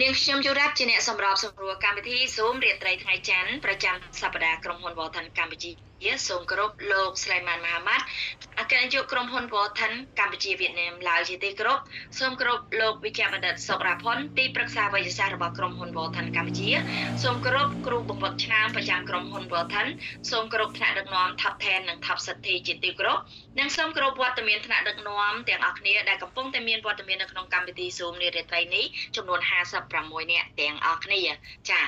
នាងខ្ញុំយុរ៉ាប់ជាអ្នកសម្របសម្រួលកម្មវិធី Zoom រាត្រីថ្ងៃច័ន្ទប្រចាំសប្តាហ៍ក្រុមហ៊ុន Walton កម្ពុជាសូមគោរពលោកស្រីម៉ាន់ មហាម៉ាត់អគ្គនាយកក្រុមហ៊ុន Walton កម្ពុជាវៀតណាមឡាវជាទីគោរពសូមគោរពលោកវិជ្ជបណ្ឌិតសុករ៉ាផុនទីប្រឹក្សាវិទ្យាសាស្ត្ររបស់ក្រុមហ៊ុន Walton កម្ពុជាសូមគោរពគ្រូបង្វឹកឆ្នើមប្រចាំក្រុមហ៊ុន Walton សូមគោរពថ្នាក់ដឹកនាំ Top 10 និង Top 10ជាទីគោរពនិងសូមគោរពវត្តមានថ្នាក់ដឹកនាំទាំងអស់គ្នាដែលកំពុងតែមានវត្តមាននៅក្នុងកម្មវិធី Zoom នារាត្រីនេះចំនួន56នាក់ទាំងអស់គ្នាចា៎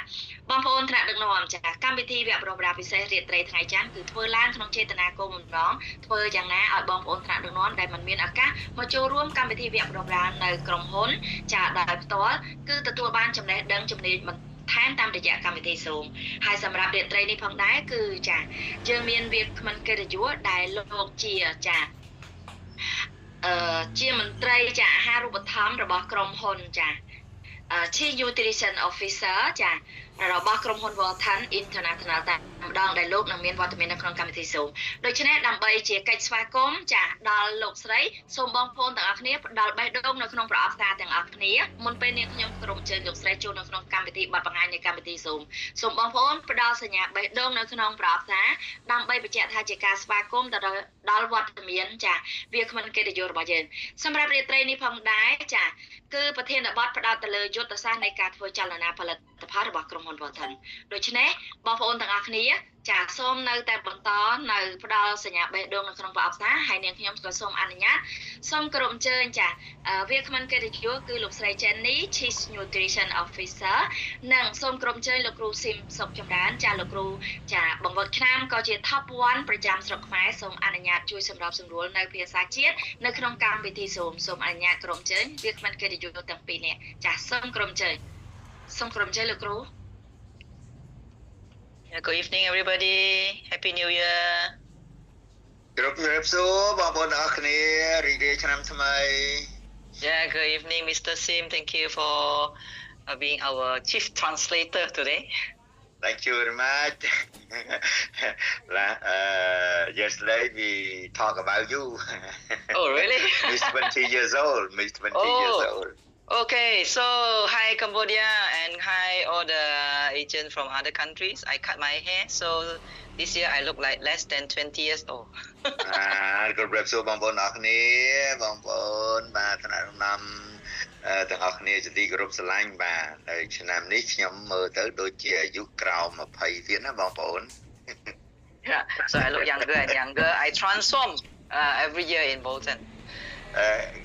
បងប្អូនថ្នាក់ដឹកនាំចា៎កម្មវិធីវគ្គបណ្ដុះបណ្ដាលពិសេសរាត្រីថ្ងៃច័ន្ទគឺធ្វើឡើងក្នុងចេតនាគោលបំណងធ្វើយ៉ាងណាឲ្យបងប្អូនថ្នាក់ដឹកនាំដែលមិនមានឱកាសមកចូលរួមកម្មវិធីវគ្គបណ្ដុះបណ្ដាលនៅក្រុមហ៊ុនចា៎ដោយផ្ទាល់គឺទទួលបានចំណេះដឹងជំនាញថែមតាមរយៈកម្មវិធី Zoom ហើយសម្រាប់រាត្រីនេះផងដែរគឺចា៎យើងមានវាគ្មិនកិត្តិយសដែលលោកជាចា៎ជាមន្ត្រីចាអាហារូបត្ថម្ភរបស់ក្រុមហ៊ុនចា Chief Nutrition Officer ចារបស់ក្រុមហ៊ុន Walton International តែម្ដងដែលលោកនឹងមានវត្តមាននៅក្នុងកម្មវិធី Zoom ដូច្នេះដើម្បីជាកិច្ចស្វាគមន៍ចាដល់លោកស្រីសូមបងប្អូនទាំងអស់គ្នាផ្ដល់បេះដូងនៅក្នុងប្រអប់សារទាំងអស់គ្នាមុនពេលនាងខ្ញុំក្រុមអញ្ជើញលោកស្រីចូលនៅក្នុងកម្មវិធីបទបង្ហាញនៃកម្មវិធី Zoom សូមបងប្អូនផ្ដល់សញ្ញាបេះដូងនៅក្នុងប្រអប់សារដើម្បីបញ្ជាក់ថាជាការស្វាគមន៍ទៅដល់វត្តមានចាវាគ្មិនកិត្តិយសរបស់យើងសម្រាប់រាត្រីនេះផងដែរចាគឺប្រធានបទផ្ដោតទៅលើយុទ្ធសាស្ត្រនៃការធ្វើចលនាផលិតផលរបស់ក្រុមហ៊ុន Walton ដូច្នេះបងប្អូនទាំងអស់គ្នាចាសូមនៅតែបន្តនៅផ្ដល់សញ្ញាបេះដូងនៅក្នុងប្រអប់សារហើយនាងខ្ញុំក៏សូមអនុញ្ញាតសូមគោរពអញ្ជើញចាវាគ្មិនកិត្តិយសគឺលោកស្រី Jenny Chief Nutrition Officer និងសូមគោរពអញ្ជើញលោកគ្រូស៊ីមសុកចម្រើនចាលោកគ្រូចាបង្វឹកឆ្នាំក៏ជា Top 1ប្រចាំស្រុកខ្មែរសូមអនុញ្ញាតជួយសម្របសម្រួលនៅភាសាជាតិនៅក្នុងកម្មវិធី Zoom សូមអនុញ្ញាតគោរពអញ្ជើញវាគ្មិនកិត្តិយសទាំងពីរនាក់ចាសូមគោរពអញ្ជើញសូមគោរពអញ្ជើញលោកគ្រូ Good evening, everybody. Happy New Year. គ្រប់ជំរាបសួរបងប្អូនទាំងអស់គ្នារីករាយឆ្នាំថ្មី Yeah, good evening, Mr. Sim. Thank you for being our chief translator today. Thank you very much. Yesterday we talked about you. Oh, really? Miss 20 years old. Miss 20 years old. Okay, so hi Cambodia and hi all the agents from other countries. I cut my hair, so this year I look like less than 20 years old. គ្រប់រៀបសួរបងប្អូនអរគ្នាបងប្អូនបាទថ្នាក់ដឹកនាំទាំងអស់គ្នាជាទីគោរពស្រឡាញ់បាទនៅឆ្នាំនេះខ្ញុំមើលទៅដូចជាអាយុក្រោម20ទៀតណាបងប្អូន Yeah, so I look younger and younger. I transform every year in Bolton.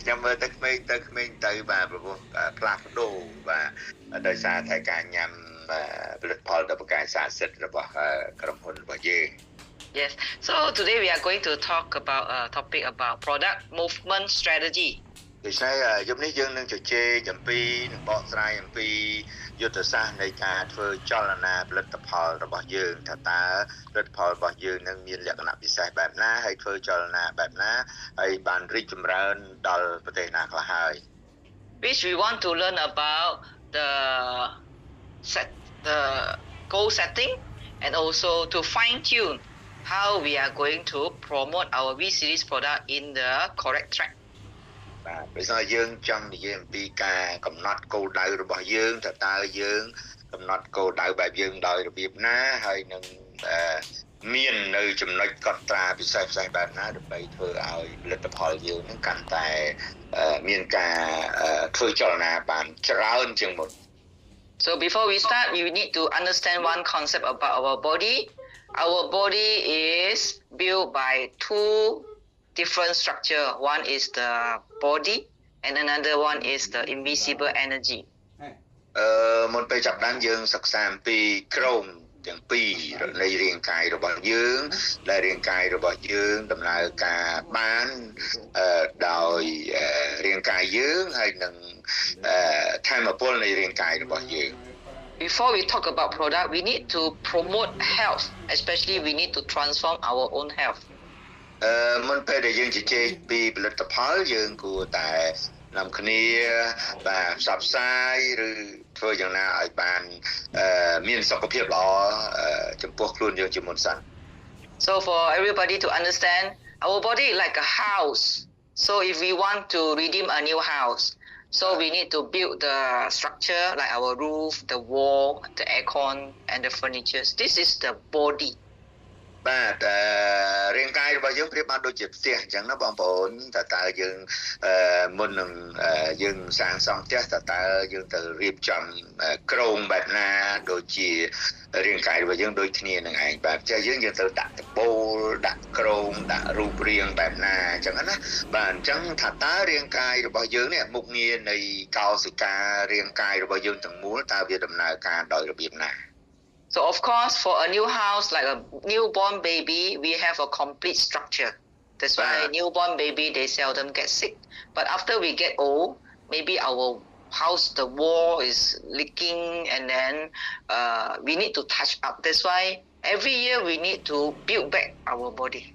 ខ្ញុំមើលទៅក្មេងទៅបាទព្រោះផ្លាស់ប្ដូរបាទដោយសារតែការញ៉ាំផលិតផលដ៏ប្រកែកស័ក្តិសិទ្ធិរបស់ក្រុមហ៊ុនរបស់យើង Yes. So today we are going to talk about a topic about product movement strategy. ដូច្នេះយប់នេះយើងនឹងជជែកអំពីនឹងបកស្រាយអំពីយុទ្ធសាស្ត្រនៃការធ្វើចលនាផលិតផលរបស់យើងថាតើផលិតផលរបស់យើងនឹងមានលក្ខណៈពិសេសបែបណាហើយធ្វើចលនាបែបណាហើយបានរីកចម្រើនដល់ប្រទេសណាខ្លះហើយ Which we want to learn about the goal setting and also to fine tune how we are going to promote our V series product in the correct track. បាទពេលនេះយើងចង់និយាយអំពីការកំណត់គោលដៅរបស់យើងថាតើយើងកំណត់គោលដៅបែបយើងដោយរបៀបណាហើយនឹងមាននៅចំណុចកត់ត្រាពិសេសបែបណាដើម្បីធ្វើឲ្យផលិតផលយើងនឹងកាន់តែមានការធ្វើចលនាបានច្រើនជាងមុន So before we start, we need to understand one concept about our body. Our body is built by two different structure. One is the body and another one is the invisible energy. មុនពេលចាប់ដើមយើងសិក្សាអំពីក្រុមទាំងពីរនៃរាងកាយរបស់យើងដែលរាងកាយរបស់យើងដំណើរការបានដោយរាងកាយយើងហើយនឹងធម៌ពលនៃរាងកាយរបស់យើង Before we talk about product, we need to promote health, especially we need to transform our own health. មុនពេលដែលយើងជជែកពីផលិតផលយើងគួរតែនាំគ្នាបាទផ្សព្វផ្សាយឬធ្វើយ៉ាងណាឲ្យបានមានសុខភាពល្អចំពោះខ្លួនយើងជាមុនសិន So for everybody to understand, our body is like a house. So if we want to redeem a new house, So we need to build the structure like our roof, the wall, the aircon, and the furniture. This is the body. បាទរាងកាយរបស់យើងប្រៀបបានដូចជាផ្ទះអញ្ចឹងណាបងប្អូនតើយើងមុននឹងយើងសាងសង់ផ្ទះតើយើងទៅរៀបចំក្រងបែបណាដូចជារាងកាយរបស់យើងដូចគ្នានឹងឯងបាទផ្ទះយើងទៅដាក់ដបូលដាក់ក្រងដាក់រូបរាងបែបណាអញ្ចឹងណាបាទអញ្ចឹងថាតើរាងកាយរបស់យើងនេះមុខងារនៃកោសិការាងកាយរបស់យើងទាំងមូលតើវាដំណើរការដោយរបៀបណា So of course, for a new house, like a newborn baby, we have a complete structure. That's why newborn baby, they seldom get sick. But after we get old, maybe our house, the wall is leaking, and then we need to touch up. That's why every year we need to build back our body.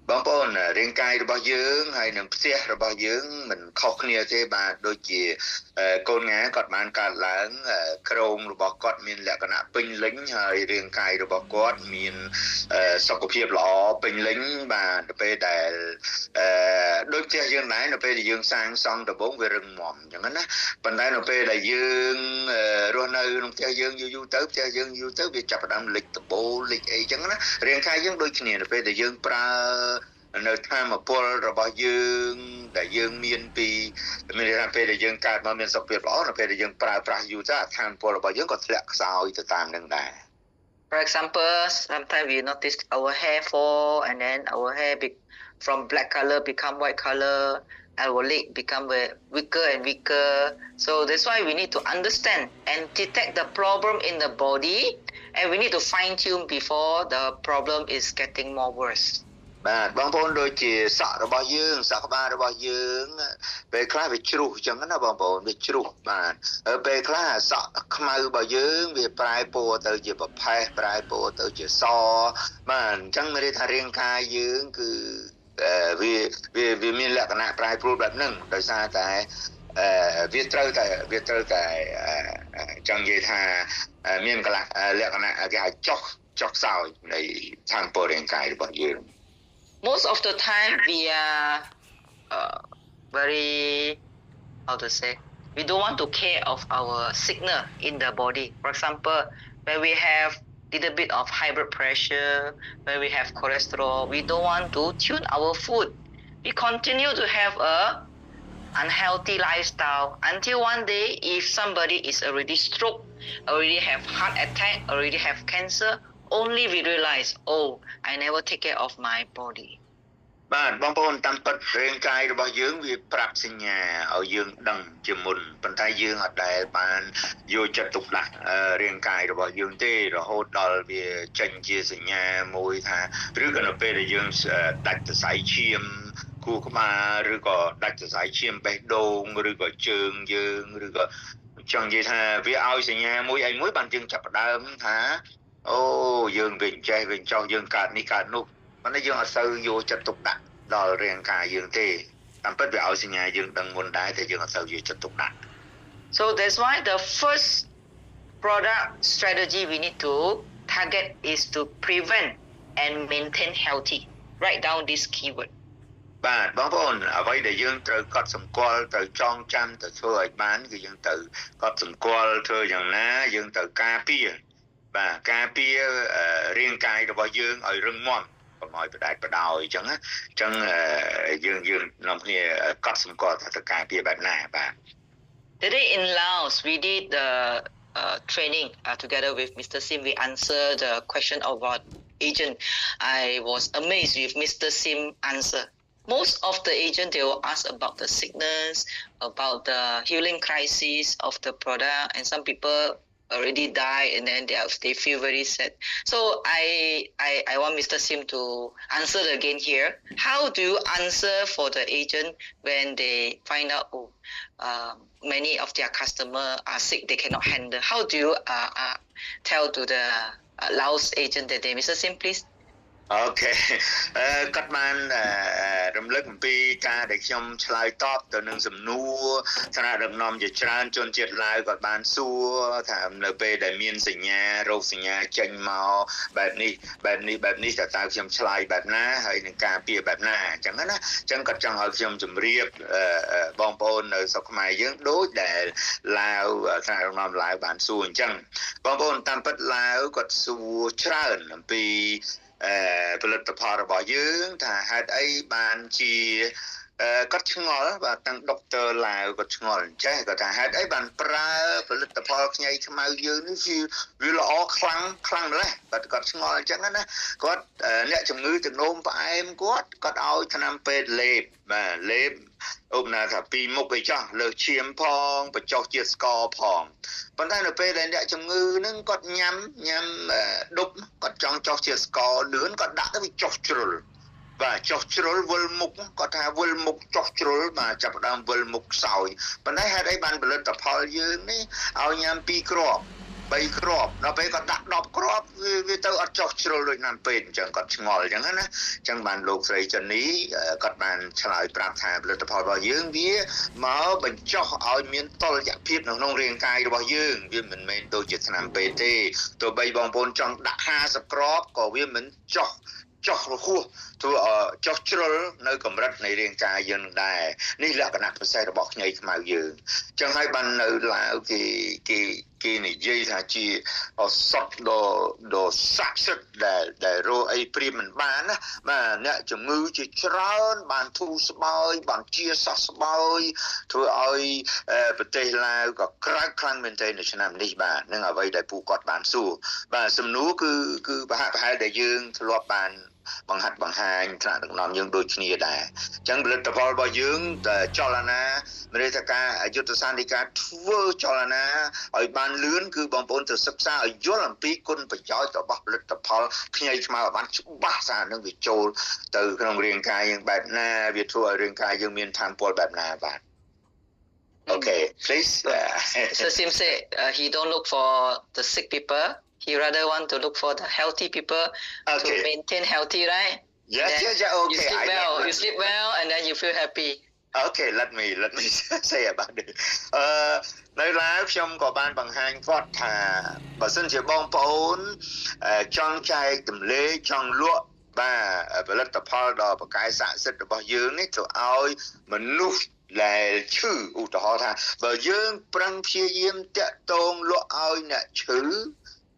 បងប្អូនរាងកាយរបស់យើងហើយនឹងផ្ទះរបស់យើងមិនខុសគ្នាទេបាទដូចជាកូនងាគាត់បានកើតឡើងក្រងរបស់គាត់មានលក្ខណៈពេញលេញហើយរាងកាយរបស់គាត់មានសុខភាពល្អពេញលេញបាទទៅពេលដែលដូចផ្ទះយើងដែរនៅពេលដែលយើងសាងសង់ដំបូងវារឹងមាំអញ្ចឹងណាប៉ុន្តែនៅពេលដែលយើងរស់នៅក្នុងផ្ទះយើងយូរទៅផ្ទះយើងយូរទៅវាចាប់ផ្ដើមលិចដំបូលលិចអីអញ្ចឹងណារាងកាយយើងដូចគ្នានៅពេលដែលយើងប្រើនៅធម្មពលរបស់យើងដែលយើងមានពីមានថាពេលដែលយើងកើតមកមានសុខភាពល្អនៅពេលដែលយើងប្រើប្រាស់យូរទៅធម្មពលរបស់យើងក៏ធ្លាក់ខ្សោយទៅតាមនឹងដែរ For example, sometimes we notice our hair fall and then our hair from black color become white color, our leg become weaker and weaker. So that's why we need to understand and detect the problem in the body, and we need to fine tune before the problem is getting more worse. បាទបងប្អូនដូចជាសក់របស់យើងសក់ក្បាលរបស់យើងពេលខ្លះវាជ្រុះអញ្ចឹងណាបងប្អូនវាជ្រុះបាទពេលខ្លះសក់ខ្មៅរបស់យើងវាប្រែពណ៌ទៅជាប្រផេះប្រែពណ៌ទៅជាសបាទអញ្ចឹងមានន័យថារាងកាយយើងគឺវាមានលក្ខណៈប្រែប្រួលបែបហ្នឹងដោយសារតែវាត្រូវតែចង់និយាយថាមានកលៈលក្ខណៈគេហៅចុះខ្សោយនៃធម្មពលរាងកាយរបស់យើង Most of the time we are very how to say we don't want to care of our signal in the body. For example, when we have little bit of high blood pressure, when we have cholesterol, we don't want to tune our food. We continue to have a unhealthy lifestyle until one day if somebody is already stroke, already have heart attack, already have cancer, only we realize, oh, I never take care of my body. បាទបងប្អូនតាមពិតរាងកាយរបស់យើងវាប្រាប់សញ្ញាឲ្យយើងដឹងជាមុនប៉ុន្តែយើងអត់ដែលបានយកចិត្តទុកដាក់រាងកាយរបស់យើងទេរហូតដល់វាចេញជាសញ្ញាមួយថាឬក៏នៅពេលដែលយើងដាច់សរសៃឈាមខួរក្បាលឬក៏ដាច់សរសៃឈាមបេះដូងឬក៏ជើងយើងឬក៏ចង់និយាយថាវាឲ្យសញ្ញាមួយអីមួយបានយើងចាប់ផ្ដើមថាអូយើងវិញចេះវិញចោះយើងកើតនេះកើតនោះប៉ុន្តែយើងអត់សូវយកចិត្តទុកដាក់ដល់រាងកាយយើងទេតាមពិតវាឲ្យសញ្ញាយើងដឹងមុនដែរតែយើងអត់សូវយកចិត្តទុកដាក់ So that's why the first product strategy we need to target is to prevent and maintain healthy. Write down this keyword. បាទបងប្អូនអ្វីដែលយើងត្រូវកត់សម្គាល់ត្រូវចងចាំទៅធ្វើឲ្យបានគឺយើងត្រូវកត់សម្គាល់ធ្វើយ៉ាងណាយើងត្រូវការពារបាទការពាររាងកាយរបស់យើងឲ្យរឹងមាំកុំឲ្យបដែតបដោយអញ្ចឹងណាអញ្ចឹងយើងនាំគ្នាកត់សម្គាល់ថាត្រូវការពារបែបណាបាទ Today in Laos we did the training together with Mr. Sim. We answered the question about agent. I was amazed with Mr. Sim answer. Most of the agent they will ask about the sickness, about the healing crisis of the product, and some people already die and then they feel very sad. So I want Mr. Sim to answer again here. How do you answer for the agent when they find out many of their customer are sick, they cannot handle? How do you tell to the Laos agent that they, Mr. Sim, please? អូខេគាត់បានរំលឹកអំពីការដែលខ្ញុំឆ្លើយតបទៅនឹងសំណួរថ្នាក់ដឹកនាំជាច្រើនជនជាតិឡាវគាត់បានសួរថានៅពេលដែលមានសញ្ញារោគសញ្ញាចេញមកបែបនេះតើខ្ញុំឆ្លើយបែបណាហើយនឹងការពារបែបណាអញ្ចឹងណាអញ្ចឹងគាត់ចង់ឲ្យខ្ញុំជម្រាបបងប្អូននៅស្រុកខ្មែរយើងដូចដែលឡាវថ្នាក់ដឹកនាំឡាវបានសួរអញ្ចឹងបងប្អូនតាមពិតឡាវគាត់សួរច្រើនអំពីផលិតផលរបស់យើងថាហេតុអីបានជាគាត់ឆ្ងល់បាទទាំងដុកទ័រឡាវគាត់ឆ្ងល់ចេះគាត់ថាហេតុអីបានប្រើផលិតផលខ្ញីខ្មៅយើងនេះវាល្អខ្លាំងម្ល៉េះគាត់ឆ្ងល់អញ្ចឹងណាគាត់អ្នកជំងឺទឹកនោមផ្អែមគាត់ឲ្យថ្នាំពេទ្យលេបបាទលេបឧបមាថាពីមុខអីចោះលើសឈាមផងបញ្ចុះជាតិស្ករផងប៉ុន្តែនៅពេលដែលអ្នកជំងឺហ្នឹងគាត់ញ៉ាំដុបគាត់ចង់ចុះជាតិស្ករលឿនគាត់ដាក់ទៅវាចុះជ្រុលបាទចុះជ្រុលវិលមុខគាត់ថាវិលមុខចុះជ្រុលបាទចាប់ផ្ដើមវិលមុខខ្សោយប៉ុន្តែហេតុអីបានផលិតផលយើងនេះឲ្យញ៉ាំ2គ្រាប់3គ្រាប់ដល់ពេលគាត់ដាក់10គ្រាប់វាទៅអត់ចុះជ្រុលដូចណាំពេទ្យអញ្ចឹងគាត់ឆ្ងល់អញ្ចឹងណាអញ្ចឹងបានលោកស្រីចិននេះគាត់បានឆ្លើយប្រាប់ថាផលិតផលរបស់យើងវាមកបញ្ចុះឲ្យមានតុល្យភាពនៅក្នុងរាងកាយរបស់យើងវាមិនមែនដូចជាថ្នាំពេទ្យទេទោះបីបងប្អូនចង់ដាក់50គ្រាប់ក៏វាមិនចុះរហួសធ្វើចុះជ្រុលនៅកម្រិតនៃរាងកាយយើងដែរនេះលក្ខណៈពិសេសរបស់ខ្ញីខ្មៅយើងអញ្ចឹងហើយបាននៅឡាវគេនិយាយថាជាឱសថដ៏ស័ក្តិសិទ្ធិដែលរកអីព្រៀបមិនបានណាបាទអ្នកជំងឺជាច្រើនបានធូរស្បើយបានជាសះស្បើយធ្វើឲ្យប្រទេសឡាវក៏ក្រៅខ្លាំងមែនទែននៅឆ្នាំនេះបាទនឹងអ្វីដែលពួកគាត់បានសួរបាទសំណួរគឺប្រហែលដែលយើងធ្លាប់បានបង្ហាត់បង្ហាញថ្នាក់ដឹកនាំយើងដូចគ្នាដែរអញ្ចឹងផលិតផលរបស់យើងចលនាមនសិការយុទ្ធសាស្ត្រនៃការធ្វើចលនាឲ្យបានលឿនគឺបងប្អូនត្រូវសិក្សាឲ្យយល់អំពីគុណប្រយោជន៍របស់ផលិតផលខ្ញីខ្មៅឲ្យបានច្បាស់ថានឹងវាចូលទៅក្នុងរាងកាយយើងបែบណាវាធ្វើឲ្យរាងកាយយើងមានថាមពលបែបណាបាទ Okay please So Sim say he don't look for the sick people. He rather want to look for the healthy people to maintain healthy, right? Yes, okay. You sleep well, and then you feel happy. Okay, let me say about it. នៅឡាវខ្ញុំក៏បានបង្ហាញគាត់ថាបើសិនជាបងប្អូនចង់ចែកទម្លេចង់លក់បាទផលិតផលដ៏ប្រកែកស័ក្តិសិទ្ធិរបស់យើងនេះទៅឲ្យមនុស្សដែលឈឺឧទាហរណ៍ថាបើយើងប្រឹងព្យាយាមតាក់ទងលក់ឲ្យអ្នកឈឺ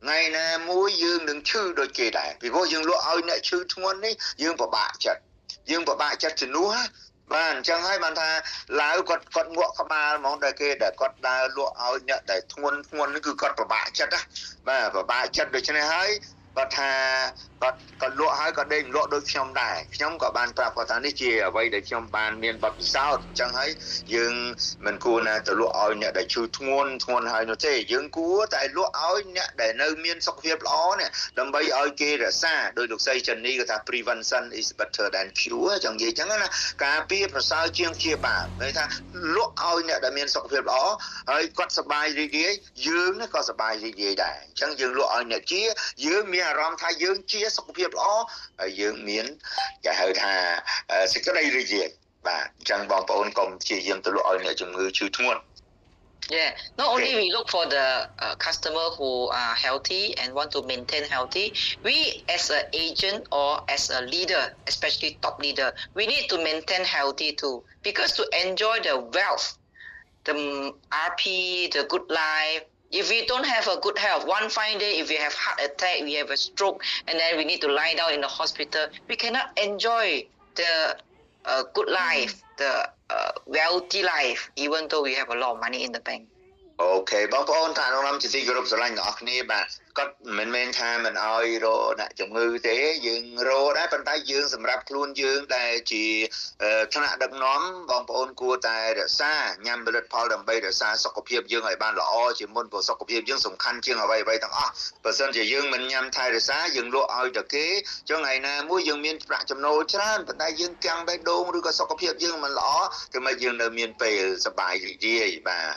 ថ្ងៃណាមួយយើងនឹងឈឺដូចគេដែរពីព្រោះយើងលក់ឲ្យអ្នកឈឺធ្ងន់នេះយើងពិបាកចិត្តជំនួសបាទអញ្ចឹងហើយបានថាឡាវគាត់ងក់ក្បាលហ្មងដែលគេដែលគាត់ដើរលក់ឲ្យអ្នកដែលធ្ងន់នេះគឺគាត់ពិបាកចិត្តណាបាទពិបាកចិត្តដូច្នេះហើយគាត់ថាគាត់លក់ហើយក៏ដេកលក់ដូចខ្ញុំដែរខ្ញុំក៏បានប្រាប់គាត់ថានេះជាអ្វីដែលខ្ញុំបានមានបទពិសោធន៍អញ្ចឹងហើយយើងមិនគួរណាទៅលក់ឲ្យអ្នកដែលឈឺធ្ងន់ហើយនោះទេយើងគួរតែលក់ឲ្យអ្នកដែលនៅមានសុខភាពល្អនេះដើម្បីឲ្យគេរក្សាដោយលោកស្រីចិននេះគាត់ថា prevention is better than cure ចឹងនិយាយចឹងណាការពារប្រសើរជាងព្យាបាលន័យថាលក់ឲ្យអ្នកដែលមានសុខភាពល្អហើយគាត់សប្បាយរីករាយយើងក៏សប្បាយរីករាយដែរអញ្ចឹងយើងលក់ឲ្យអ្នកជាយើងមានអារម្មណ៍ថាយើងជាសុខភាពល្អហើយយើងមានគេហៅថាសេចក្តីរីករាយបាទអញ្ចឹងបងប្អូនកុំព្យាយាមទៅលក់ឲ្យអ្នកជំងឺឈឺធ្ងន់ Yeah, not only we look for the customer who are healthy and want to maintain healthy, we as an agent or as a leader, especially top leader, we need to maintain healthy too. Because to enjoy the wealth, the RP, the good life, if we don't have a good health, one fine day, if we have heart attack, we have a stroke, and then we need to lie down in the hospital, we cannot enjoy the good life, the wealthy life, even though we have a lot of money in the bank. Okay បងប្អូនថាក្នុងនាមជាទីគោរពស្រឡាញ់អ្នកគ្នាបាទគាត់មិនមែនថាមិនអោយរកអ្នកជំងឺទេយើងរកដែរប៉ុន្តែយើងសម្រាប់ខ្លួនយើងដែលជាថ្នាក់ដឹកនាំបងប្អូនគួរតែរក្សាញ៉ាំផលិតផលដើម្បីរក្សាសុខភាពយើងឲ្យបានល្អជាមុនព្រោះសុខភាពយើងសំខាន់ជាងអ្វីទាំងអស់បើសិនជាយើងមិនញ៉ាំថែរក្សាយើងលក់ឲ្យតែគេចឹងថ្ងៃណាមួយយើងមានប្រាក់ចំណូលច្រើនប៉ុន្តែយើងកាំងបេះដូងឬក៏សុខភាពយើងមិនល្អគឺមិនយើងនៅមានពេលសប្បាយរីករាយបាទ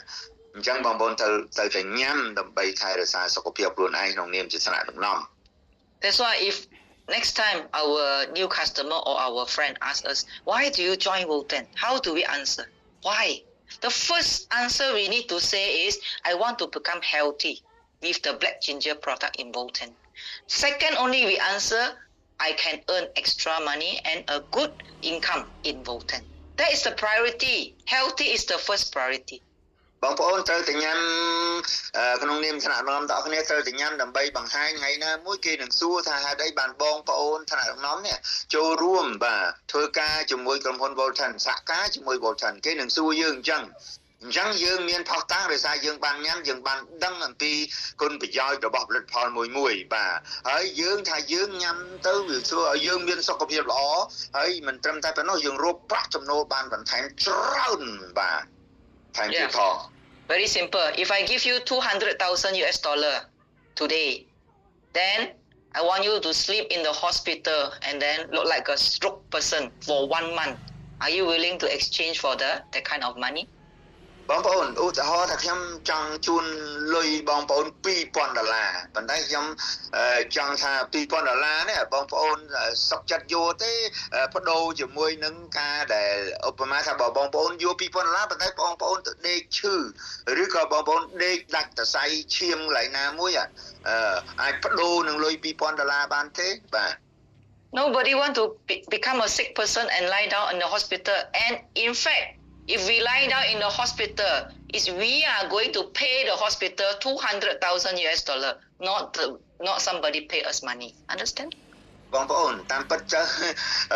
អញ្ចឹងបងប្អូនត្រូវតែញ៉ាំដើម្បីថែរក្សាសុខភាពខ្លួនឯងក្នុងនាមជាថ្នាក់ដឹកនាំ That's why if next time our new customer or our friend asks us, why do you join Volten? How do we answer? Why? The first answer we need to say is, I want to become healthy with the black ginger product in Volten. Second, only we answer, I can earn extra money and a good income in Volten. That is the priority. Healthy is the first priority. បងប្អូនត្រូវតែញ៉ាំក្នុងនាមថ្នាក់ដឹកនាំទាំងអស់គ្នាត្រូវតែញ៉ាំដើម្បីបង្ហាញថ្ងៃណាមួយគេនឹងសួរថាហេតុអីបានបងប្អូនថ្នាក់ដឹកនាំនេះចូលរួមបាទធ្វើការជាមួយក្រុមហ៊ុន Volten សហការជាមួយ Volten គេនឹងសួរយើងអញ្ចឹងយើងមានផុសតាំងដោយសារយើងបានញ៉ាំយើងបានដឹងអំពីគុណប្រយោជន៍របស់ផលិតផលមួយបាទហើយយើងថាយើងញ៉ាំទៅវាធ្វើឲ្យយើងមានសុខភាពល្អហើយមិនត្រឹមតែប៉ុណ្ណោះយើងរកប្រាក់ចំណូលបានបន្ថែមច្រើនបាទថែមទៀតផង Very simple. If I give you 200,000 US dollar today, then I want you to sleep in the hospital and then look like a stroke person for 1 month. Are you willing to exchange for that kind of money? បងប្អូនឧទាហរណ៍ថាខ្ញុំចង់ជូនលុយបងប្អូន$2,000ប៉ុន្តែខ្ញុំចង់ថា$2,000នេះបងប្អូនសុខចិត្តយកទេបដូរជាមួយនឹងការដែលឧបមាថាបើបងប្អូនយក$2,000ប៉ុន្តែបងប្អូនទៅដេកឈឺឬក៏បងប្អូនដេកដាច់សរសៃឈាមកន្លែងណាមួយអាចបដូរនឹងលុយ$2,000បានទេបាទ Nobody want to become a sick person and lie down in the hospital. And in fact, if we lie down in the hospital, we are going to pay the hospital 200,000 US dollar, not somebody pay us money. Understand? បងប្អូនតាមពិតចុះ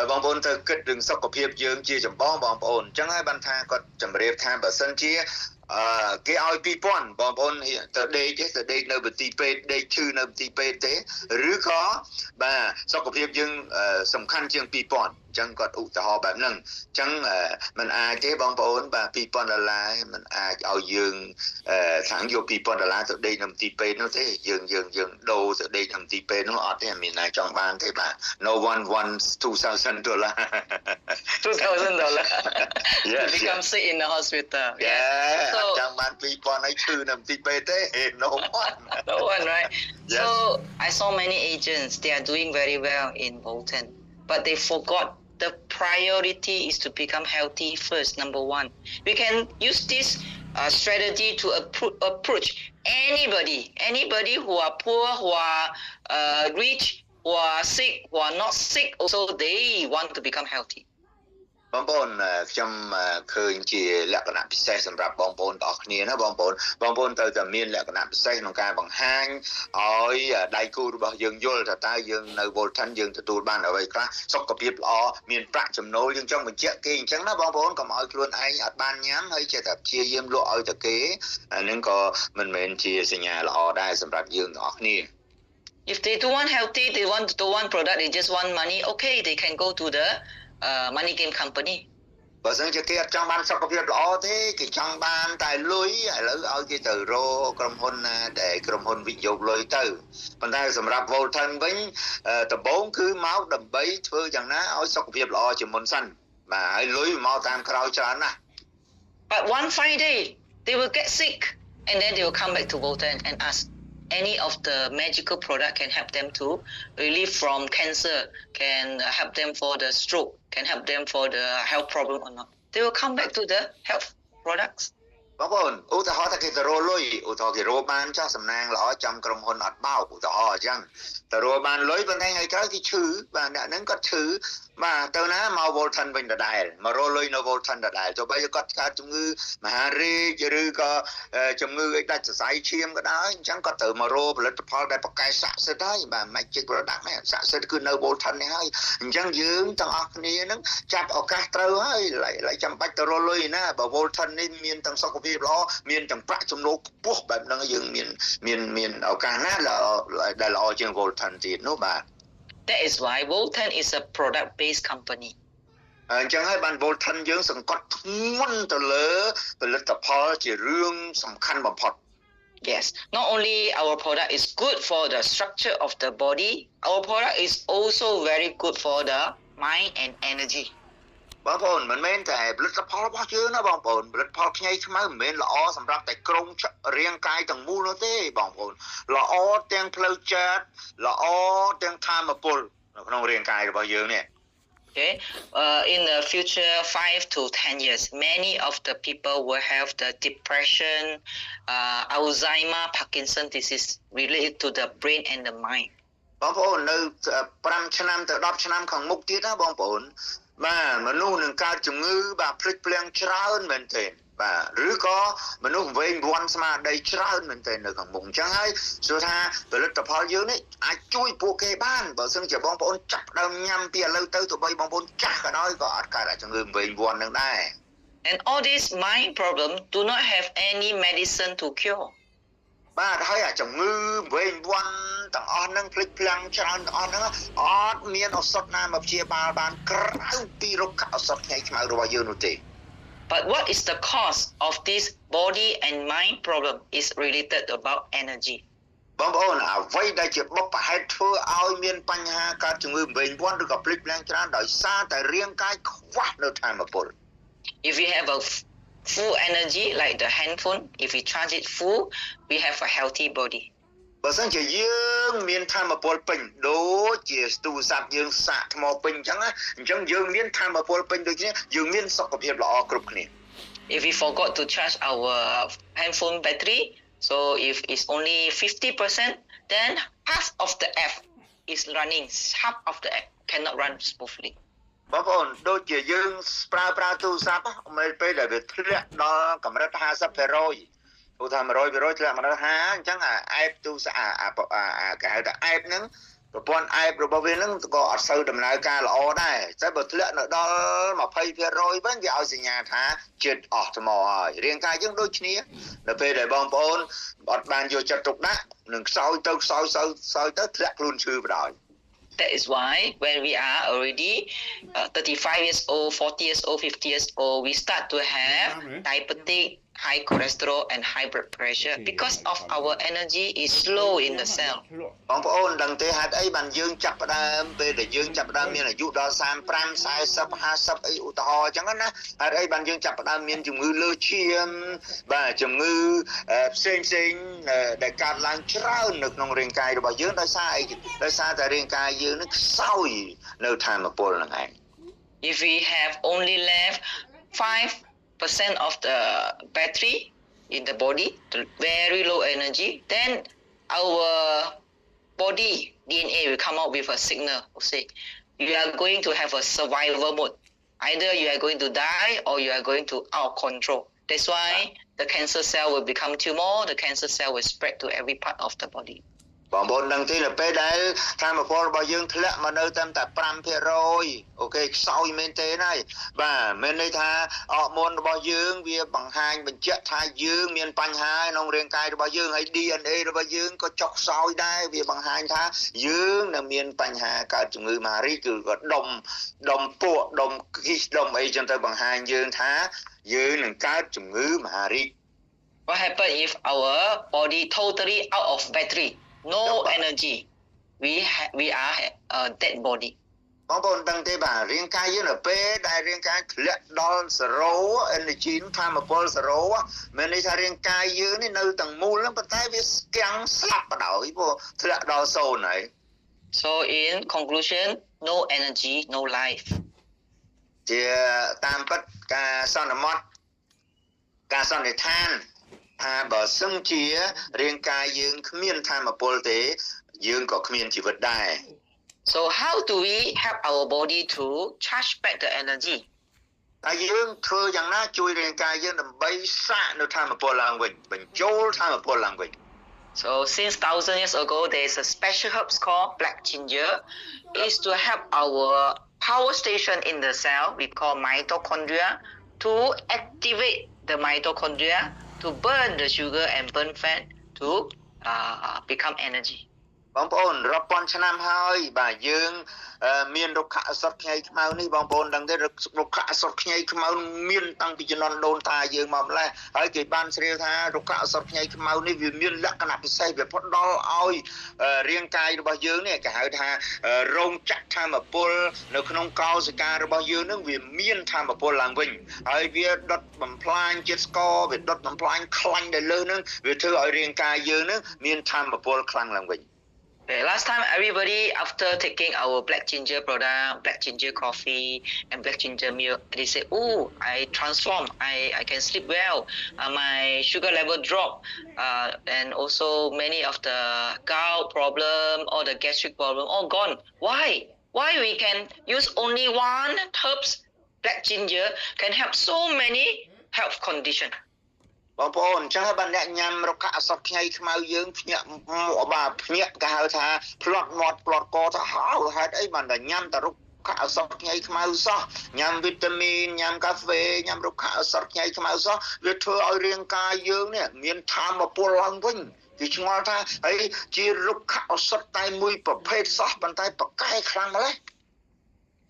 បងប្អូនត្រូវគិតរឿងសុខភាពយើងជាចម្បងបងប្អូនអញ្ចឹងហើយបានថាគាត់ជម្រាបថាបើសិនជាគេឲ្យ$2,000បងប្អូនទៅដេកនៅបន្ទីពេទ្យដេកឈឺនៅបន្ទីពេទ្យទេឬក៏បាទសុខភាពយើងសំខាន់ជាង$2,000អញ្ចឹងគាត់ឧទាហរណ៍បែបហ្នឹងអញ្ចឹងมันអាចទេបងប្អូនបាទ$2,000มันអាចឲ្យយើងខាងយក$2,000ទៅដេកនៅបន្ទីពេទ្យនោះទេយើងដូរទៅដេកនៅបន្ទីពេទ្យនោះអត់ទេមានណាចង់បានទេបាទ No one wants $2,000 $2,000 yes, to become sick in the hospital. Yeah. So, chẳng bán $2,000 ấy trừ nằm tí bê thế. No one. No one, right? Yes. So I saw many agents, they are doing very well in Volten, but they forgot the priority is to become healthy first, number one. We can use this strategy to approach anybody who are poor, who are rich, who are sick, who are not sick, also they want to become healthy. បងប្អូនខ្ញុំឃើញជាលក្ខណៈពិសេសសម្រាប់បងប្អូនទាំងអស់គ្នាណាបងប្អូនត្រូវតែមានលក្ខណៈពិសេសក្នុងការបង្ហាញឲ្យដៃគូរបស់យើងយល់ថាតើយើងនៅ Volten យើងទទួលបានអ្វីខ្លះសុខភាពល្អមានប្រាក់ចំណូលយើងចង់បញ្ជាក់គេអញ្ចឹងណាបងប្អូនកុំឲ្យខ្លួនឯងអត់បានញ៉ាំហើយចេះតែព្យាយាមលក់ឲ្យតែគេហ្នឹងក៏មិនមែនជាសញ្ញាល្អដែរសម្រាប់យើងទាំងអស់គ្នា If they don't want healthy, they don't want product, they just want money, okay, they can go to the money game company. បើសិនជាគេអត់ចង់បានសុខភាពល្អទេគេចង់បានតែលុយឥឡូវឲ្យគេទៅរកក្រុមហ៊ុនណាដែលក្រុមហ៊ុនវិនិយោគលុយទៅប៉ុន្តែសម្រាប់ Volten វិញដំបូងគឺមកដើម្បីធ្វើយ៉ាងណាឲ្យសុខភាពល្អជាមុនសិនបាទហើយលុយមកតាមក្រោយច្រើនណាស់ But one fine day they will get sick and then they will come back to Volten and ask any of the magical product can help them to relieve from cancer, can help them for the stroke, can help them for the health problem or not. They will come back to the health products. បងប្អូនឧទាហរណ៍ថាគេទៅរកលុយឧទាហរណ៍គេរកបានចោះសំណាងល្អចាំក្រុមហ៊ុនអត់បោកឧទាហរណ៍អញ្ចឹងទៅរកបានលុយប៉ុន្តែថ្ងៃក្រោយគេឈឺបាទអ្នកហ្នឹងគាត់ឈឺបាទទៅណាមក Volten វិញដដែលមករកលុយនៅ Volten ដដែលទោះបីគាត់កើតជំងឺមហារីកឬក៏ជំងឺអីដាច់សរសៃឈាមក៏ដោយអញ្ចឹងគាត់ត្រូវមករកផលិតផលដែលប្រកែកស័ក្តិសិទ្ធិហើយបាទ Magic Product នេះស័ក្តិសិទ្ធិគឺនៅ Volten នេះហើយអញ្ចឹងយើងទាំងអស់គ្នានឹងចាប់ឱកាសត្រូវហើយឡើយចាំបាច់ទៅរកលុយណាបើ Volten នេះមានទាំងសុខភាពល្អមានទាំងប្រាក់ចំណូលខ្ពស់បែបហ្នឹងយើងមានឱកាសណាដែលល្អជាង Volten ទៀតនោះបាទ That is why Volten is a product-based company. អញ្ចឹងហើយបាន Volten យើងសង្កត់ធ្ងន់ទៅលើផលិតផលជារឿងសំខាន់បំផុត Yes, not only our product is good for the structure of the body, our product is also very good for the mind and energy. បងប្អូនមិនមែនតែផលិតផលរបស់យើងណាបងប្អូនផលិតផលខ្ញីខ្មៅមិនមែនល្អសម្រាប់តែក្រុមរាងកាយទាំងមូលនោះទេបងប្អូនល្អទាំងផ្លូវចិត្តល្អទាំងធម៌ពល នៅក្នុងរាងកាយរបស់យើងនេះ Okay, in the future 5 to 10 years, many of the people will have the depression, Alzheimer, Parkinson disease related to the brain and the mind. បងប្អូននៅ5ឆ្នាំទៅ10ឆ្នាំខាងមុខទៀតណាបងប្អូនបាទមនុស្សនឹងកើតជំងឺបាទភ្លេចភ្លាំងច្រើនមែនទេបាទឬក៏មនុស្សវែងវាន់ស្មារតីច្រើនមែនទេនៅខាងមុខអញ្ចឹងហើយសួរថាផលិតផលយើងនេះអាចជួយពួកគេបានបើមិនជាបងប្អូនចាប់ដើមញ៉ាំពីឥឡូវទៅទោះបីបងប្អូនចាស់ក៏ដោយក៏អត់កើតជំងឺវែងវាន់នឹងដែរ And all these mind problems do not have any medicine to cure. បាទហើយអាជំងឺវែងវាន់ទាំងអស់ហ្នឹងភ្លេចភ្លាំងច្រើនទាំងអស់ហ្នឹងអត់មានឱសថណាមកព្យាបាលបានក្រៅពីរុក្ខឱសថខ្ញីខ្មៅរបស់យើងនោះទេ But what is the cause of this body and mind problem is related about energy. បងប្អូនអ្វីដែលជាបុព្វហេតុធ្វើឲ្យមានបញ្ហាកើតជំងឺវែងវាន់ឬក៏ភ្លេចភ្លាំងច្រើនដោយសារតែរាងកាយខ្វះនៅធម៌ពល If we have a full energy like the handphone, if we charge it full, we have a healthy body. បើសិនជាយើងមានធម៌ពលពេញដូចជាទូរស័ព្ទយើងសាកថ្មពេញអញ្ចឹងណាអញ្ចឹងយើងមានធម៌ពលពេញដូចគ្នាយើងមានសុខភាពល្អគ្រប់គ្នា If we forgot to charge our handphone battery, so if it's only 50%, then half of the app is running, half of the app cannot run smoothly. បងប្អូនដូចជាយើងប្រើទូរស័ព្ទមិនពេលដែលវាធ្លាក់ដល់កម្រិត 50% ឧទាហរណ៍ 100% ធ្លាក់មកដល់ 50 អញ្ចឹងអាអេបទូរស័ព្ទគេហៅថាអេបហ្នឹងប្រព័ន្ធអេបរបស់វាហ្នឹងក៏អត់សូវដំណើរការល្អដែរតែបើធ្លាក់នៅដល់ 20% វិញវាឲ្យសញ្ញាថាចិត្តអស់ថ្មហើយរាងកាយយើងដូចគ្នាដល់ពេលដែលបងប្អូនអត់បានយកចិត្តទុកដាក់នឹងខ្សោយទៅទៅធ្លាក់ខ្លួនឈឺបណ្ដោយ That is why when we are already 35 years old, 40 years old, 50 years old, we start to have diabetic, high cholesterol and high blood pressure because of our energy is low in the cell. បងប្អូនដឹងទេហេតុអីបានយើងចាប់ផ្ដើមពេលដែលយើងចាប់ផ្ដើមមានអាយុដល់ 35 40 50 អីឧទាហរណ៍អញ្ចឹងណាហេតុអីបានយើងចាប់ផ្ដើមមានជំងឺលើឈាមបាទជំងឺផ្សេងដែលកើតឡើងច្រើននៅក្នុងរាងកាយរបស់យើងដោយសារអីដោយសារតែរាងកាយយើងនឹងខ្សោយនៅធម៌ពលហ្នឹងឯង If we have only left 5% of the battery in the body, the very low energy, then our body DNA will come out with a signal. Say, you are going to have a survival mode. Either you are going to die or you are going to out control. That's why the cancer cell will become tumor. The cancer cell will spread to every part of the body. បងប្អូនដឹងទេនៅពេលដែលធម៌ពលរបស់យើងធ្លាក់មកនៅតែ5% អូខេខ្សោយមែនទេហើយបាទមានន័យថាអរម៉ូនរបស់យើងវាបង្ហាញបញ្ជាក់ថាយើងមានបញ្ហាក្នុងរាងកាយរបស់យើងហើយ DNA របស់យើងក៏ចុះខ្សោយដែរវាបង្ហាញថាយើងនឹងមានបញ្ហាកើតជំងឺមហារីកគឺក៏ដុំពួកដុំគីសដុំអីចឹងទៅបង្ហាញយើងថាយើងនឹងកើតជំងឺមហារីក What happens if our body totally out of battery? No energy. We are a dead body. បងប្អូនដឹងទេបាទរាងកាយយើងនៅពេលដែលរាងកាយធ្លាក់ដល់ 0 energy ធម៌ពល 0 មានន័យថារាងកាយយើងនេះនៅទាំងមូលហ្នឹងប៉ុន្តែវាស្គាំងស្លាប់បដ ாய் ព្រោះធ្លាក់ដល់ 0 ហើយ So in conclusion, no energy, no life. ជាតាមពិតការសន្មត់ការសន្និដ្ឋានថាបើសិនជារាងកាយយើងគ្មានធម៌ពលទេយើងក៏គ្មានជីវិតដែរ So how do we help our body to charge back the energy? តែយើងធ្វើយ៉ាងណាជួយរាងកាយយើងដើម្បីសាកនៅធម៌ពលឡើងវិញបញ្ចូលធម៌ពលឡើងវិញ So since 1000 years ago, there is a special herbs called black ginger. It's to help our power station in the cell we call mitochondria to activate the mitochondria to burn the sugar and burn fat to become energy. បងប្អូនរាប់ពាន់ឆ្នាំហើយបាទយើងមានរុក្ខអសតខ្ញីខ្មៅនេះបងប្អូនដឹងទេរុក្ខអសតខ្ញីខ្មៅមានតាំងពីជំនាន់ដូនតាយើងមកម្ល៉េះហើយគេបានស្រាវថារុក្ខអសតខ្ញីខ្មៅនេះវាមានលក្ខណៈពិសេសវាផ្ដល់ឲ្យរាងកាយរបស់យើងនេះគេហៅថារោងចក្រធម្មពលនៅក្នុងកោសិការបស់យើងនឹងវាមានធម្មពលឡើងវិញហើយវាដុតបំផ្លាញជាតិស្ករវាដុតបំផ្លាញខ្លាញ់ដែលលើនឹងវាធ្វើឲ្យរាងកាយយើងនឹងមានធម្មពលខ្លាំងឡើងវិញ Okay, last time everybody after taking our black ginger product, black ginger coffee and black ginger milk, they say, oh, I transform, I can sleep well, my sugar level drop, and also many of the gout problem or the gastric problem all gone. Why? Why we can use only one herbs, black ginger, can help so many health condition? បងប្អូនអញ្ចឹងហើយបានអ្នកញ៉ាំរុក្ខអសត់ខ្ញីខ្មៅយើងភ្ញាក់បាទភ្ញាក់គេហៅថាផ្លត់មាត់ផ្លត់កទៅហេតុអីបានតែញ៉ាំតែរុក្ខអសត់ខ្ញីខ្មៅសោះញ៉ាំវីតាមីនញ៉ាំកាហ្វេញ៉ាំរុក្ខអសត់ខ្ញីខ្មៅសោះវាធ្វើឲ្យរាងកាយយើងនេះមានធម៌ពលឡើងវិញគេឆ្ងល់ថាអីជារុក្ខអសត់តែមួយប្រភេទសោះប៉ុន្តែប្រកែកខ្លាំងម្ល៉េះ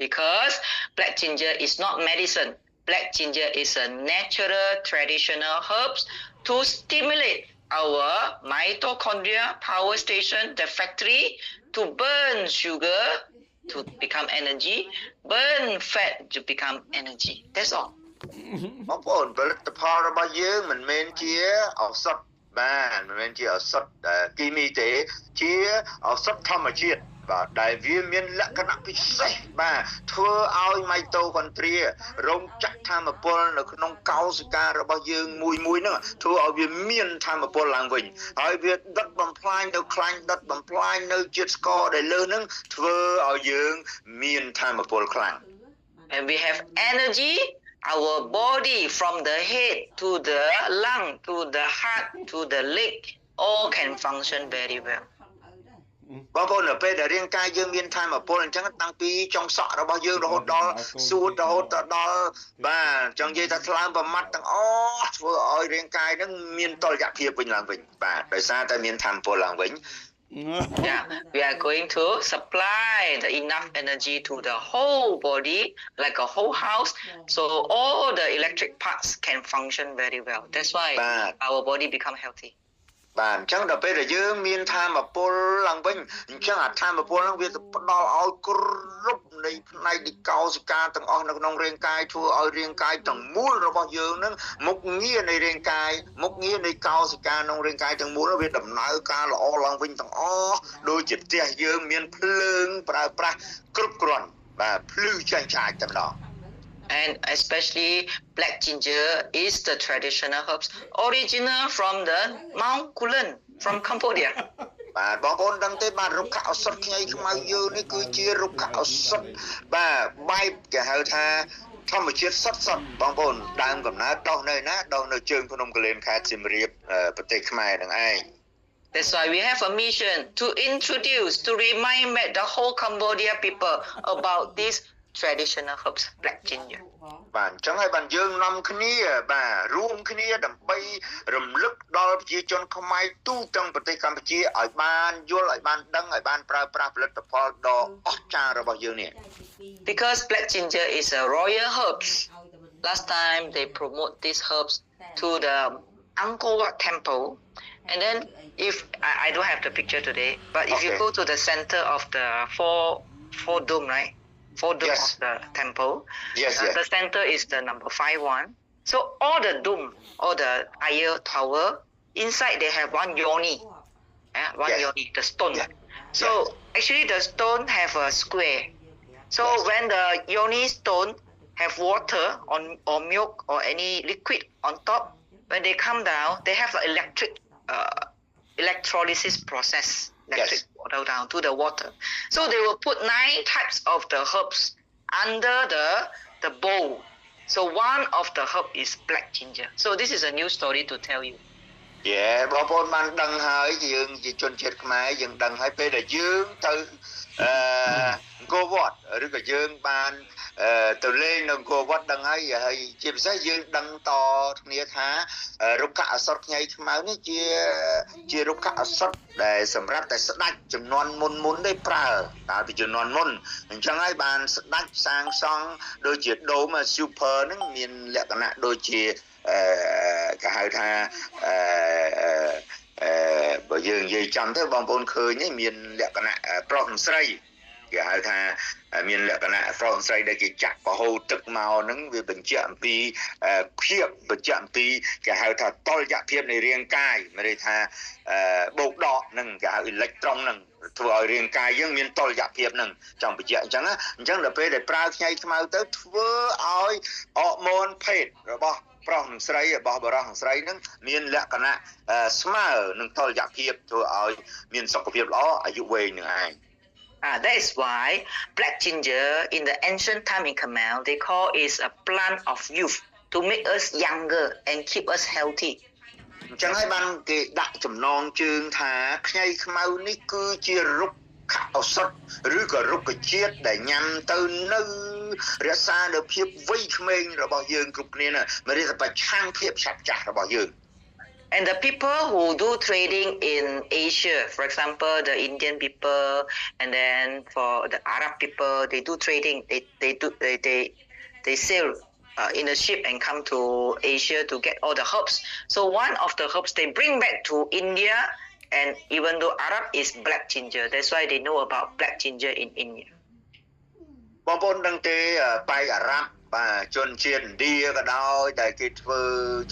Because black ginger is not medicine. Black ginger is a natural traditional herbs to stimulate our mitochondria power station, the factory, to burn sugar to become energy, burn fat to become energy. That's all. បងប្អូនផលិតផលរបស់យើងមិនមែនជាឱសថបាទមិនមែនជាឱសថគីមីទេជាឱសថធម្មជាតិបាទដែលវាមានលក្ខណៈពិសេសបាទធ្វើឲ្យម៉ៃតូខុនទ្រារោងចក្រធម្មពលនៅក្នុងកោសិការបស់យើងមួយហ្នឹងធ្វើឲ្យវាមានធម្មពលឡើងវិញហើយវាដុតបំផ្លាញទៅខ្លាញ់ដុតបំផ្លាញនៅជាតិស្ករដែលលើហ្នឹងធ្វើឲ្យយើងមានធម្មពលខ្លាំង And we have energy. Our body from the head to the lung to the heart to the leg all can function very well. បងប្អូននៅពេលដែលរាងកាយយើងមានធម៌ពលអញ្ចឹងតាំងពីចុងសក់របស់យើងរហូតដល់សួតរហូតដល់បាទចង់និយាយថាថ្លើមប្រមាត់ទាំងអស់ធ្វើឲ្យរាងកាយនឹងមានតុល្យភាពវិញឡើងវិញបាទដោយសារតែមានធម៌ពលឡើងវិញ Yeah, we are going to supply the enough energy to the whole body like a whole house so all the electric parts can function very well. That's why our body become healthy. បាទអញ្ចឹងដល់ពេលដែលយើងមានធម៌ពលឡើងវិញអញ្ចឹងអាធម៌ពលហ្នឹងវាផ្ដល់ឲ្យគ្រប់នៃផ្នែកនៃកោសិកាទាំងអស់នៅក្នុងរាងកាយធ្វើឲ្យរាងកាយទាំងមូលរបស់យើងហ្នឹងមុខងារនៃរាងកាយមុខងារនៃកោសិកាក្នុងរាងកាយទាំងមូលវាដំណើរការល្អឡើងវិញទាំងអស់ដូចជាផ្ទះយើងមានភ្លើងប្រើប្រាស់គ្រប់គ្រាន់បាទភ្លឺចាញ់ឆាយតែម្ដង And especially black ginger is the traditional herbs original from the Mount Kulin from Cambodia. បាទបងប្អូនដឹងទេបាទរុក្ខឱសថខ្ញីខ្មៅយើងនេះគឺជារុក្ខឱសថបាទបែបគេហៅថាធម្មជាតិសុទ្ធបងប្អូនដើមកំណើតដុះនៅណាដុះនៅជើងភ្នំកលែនខេត្តសៀមរាបប្រទេសខ្មែរនឹងឯង That's why we have a mission to introduce to remind the whole Cambodia people about this traditional herbs black ginger បាទអញ្ចឹងហើយបានយើងនាំគ្នាបាទរួមគ្នាដើម្បីរំលឹកដល់ប្រជាជនខ្មែរទូទាំងប្រទេសកម្ពុជាឲ្យបានយល់ឲ្យបានដឹងឲ្យបានប្រើប្រាស់ផលិតផលដ៏អស្ចារ្យរបស់យើងនេះ Because black ginger is a royal herbs. Last time they promote these herbs to the Angkor Wat temple and then if I don't have the picture today but if you go to the center of the four dome right 4 dome of the temple. Yes. The center is the number 5 one. So all the dome, all the higher tower, inside they have one yoni. Yoni, the stone. So actually the stone have a square. So when the yoni stone have water or milk or any liquid on top, when they come down, they have an electrolysis process. Electric water down to the water. So they will put 9 types of the herbs under the bowl. So one of the herb is black ginger. So this is a new story to tell you. បងប្អូនបានដឹងហើយយើងជាជនជាតិខ្មែរយើងដឹងហើយពេលដែលយើងទៅអង្គរវត្តឬក៏យើងបានទៅលេងនៅអង្គរវត្តដឹងហើយជាពិសេសយើងដឹងតគ្នាថារុក្ខអសត់ខ្ញីខ្មៅនេះជារុក្ខអសត់ដែលសម្រាប់តែស្ដេចចំនួនមុនទេប្រើតាពីចំនួនមុនអញ្ចឹងហើយបានស្ដេចសាងសង់ដូចជាដូម super ហ្នឹងមានលក្ខណៈដូចជាគេហៅថាបើយើងនិយាយចំទៅបងប្អូនឃើញនេះមានលក្ខណៈប្រុសស្រីគេហៅថាមានលក្ខណៈប្រុសស្រីដែលគេចាក់ប្រហូរទឹកមកហ្នឹងវាបញ្ជាក់អំពីភាពបញ្ជាក់អំពីគេហៅថាតុល្យភាពនៃរាងកាយមានន័យថាបោកដក នឹងគេហៅអេឡិចត្រូននឹងធ្វើឲ្យរាងកាយយើងមានតុល្យភាពនឹងចង់បញ្ជាក់អញ្ចឹងណាអញ្ចឹងដល់ពេលដែលប្រើខ្ញីខ្មៅទៅធ្វើឲ្យអរម៉ូនភេទរបស់ប្រុសនិងស្រីរបស់បុរសនិងស្រីនឹងមានលក្ខណៈស្មើនឹងតុល្យភាពធ្វើឲ្យមានសុខភាពល្អអាយុវែងនឹងឯងThat is why black ginger in the ancient time in Khmer they call is a plant of youth to make us younger and keep us healthy អញ្ចឹងហើយបានគេដាក់ចំណងជើងថាខ្ញីខ្មៅនេះគឺជារុក្ខឱសថឬក៏រុក្ខជាតិដែលញ៉ាំទៅនៅរក្សានៅភាពវ័យក្មេងរបស់យើងគ្រប់គ្នាណាមិនរៀនតែប្រឆាំងភាពឆាប់ចាស់របស់យើងAnd the people who do trading in Asia, for example, the Indian people, and then for the Arab people, they do trading. They sail in a ship and come to Asia to get all the herbs. So one of the herbs they bring back to India, and even though Arab is black ginger, that's why they know about black ginger in India. បងប្អូនដឹងទេប៉ៃអារ៉ាប់បាទជនជាតិឥណ្ឌាក៏ដោយដែលគេធ្វើ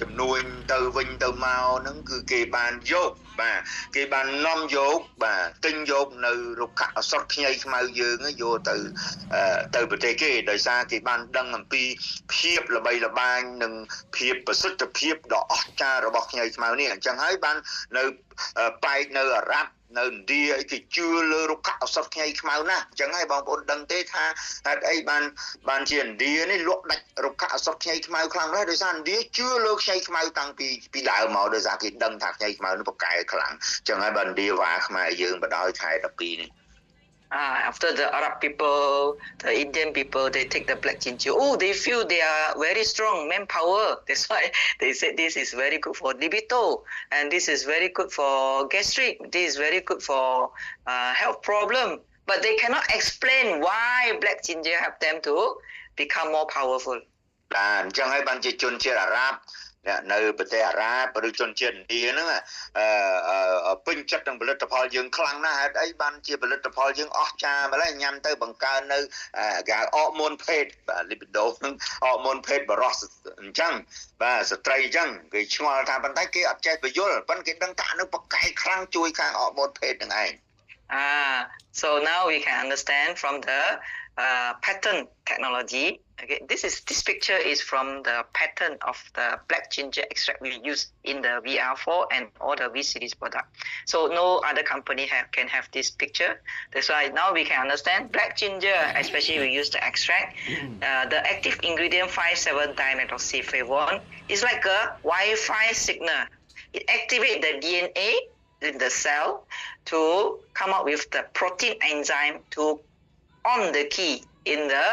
ចំនួនទៅវិញទៅមកហ្នឹងគឺគេបានយកបាទគេបាននាំយកបាទទិញយកនៅរុក្ខឱសថខ្ញីខ្មៅយើងយកទៅប្រទេសគេដោយសារគេបានដឹងអំពីភាពល្បីល្បាញនិងភាពប្រសិទ្ធភាពដ៏អស្ចារ្យរបស់ខ្ញីខ្មៅនេះអញ្ចឹងហើយបាននៅប៉ែកនៅអារ៉ាប់នៅឥណ្ឌាគេជឿលើរុក្ខឱសថខ្ញីខ្មៅណាស់អញ្ចឹងហើយបងប្អូនដឹងទេថាហេតុអីបានជាឥណ្ឌានេះលក់ដាច់រុក្ខឱសថខ្ញីខ្មៅខ្លាំងណាស់ដោយសារឥណ្ឌាជឿលើខ្ញីខ្មៅតាំងពីដើមមកដោយសារគេដឹងថាខ្ញីខ្មៅនេះប្រកែកខ្លាំងអញ្ចឹងហើយបានឥណ្ឌាវ៉ាខ្មែរយើងបដោយខែ12នេះ After the Arab people, the Indian people, they take the black ginger. Oh, they feel they are very strong, manpower. That's why they said this is very good for libido, and this is very good for gastric. This is very good for health problem. But they cannot explain why black ginger help them to become more powerful. អញ្ចឹងហើយបានជាជនជាតិអារ៉ាប់នៅប្រទេសអារ៉ាប់ឬជនជាតិឥណ្ឌាហ្នឹងពេញចិត្តនឹងផលិតផលយើងខ្លាំងណាស់ហេតុអីបានជាផលិតផលយើងអស្ចារ្យម្ល៉េះញ៉ាំទៅបង្កើននៅគេហៅអរម៉ូនភេទបាទ libido ហ្នឹងអរម៉ូនភេទបរោះអញ្ចឹងបាទស្ត្រីអញ្ចឹងគេឆ្ងល់ថាប៉ុន្តែគេអត់ចេះបញ្យល់ប៉ុន្តែគេដឹងថានឹងប្រកែកខ្លាំងជួយខាងអរម៉ូនភេទហ្នឹងឯង So now we can understand from the pattern technology. Okay, this picture is from the pattern of the black ginger extract we use in the VR4 and all the V series product. So no other company can have this picture. That's why now we can understand black ginger, especially we use the extract. The active ingredient 5,7-dimethoxyflavone is like a Wi-Fi signal. It activates the DNA in the cell to come up with the protein enzyme to on the key in the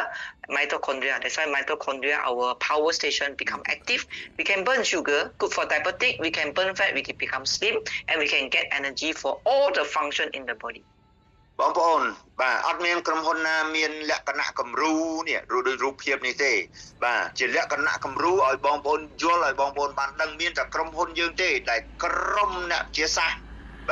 mitochondria. That's why mitochondria, our power station, become active. We can burn sugar, good for diabetic. We can burn fat, we can become slim, and we can get energy for all the function in the body. បងប្អូនបាទអត់មានក្រុមហ៊ុនណាមានលក្ខណៈគំរូនេះដូចរូបភាពនេះទេបាទជាលក្ខណៈគំរូឲ្យបងប្អូនយល់ឲ្យបងប្អូនបានដឹងមានតែក្រុមហ៊ុនយើងទេដែលក្រុមអ្នកជាសាស្ត្រ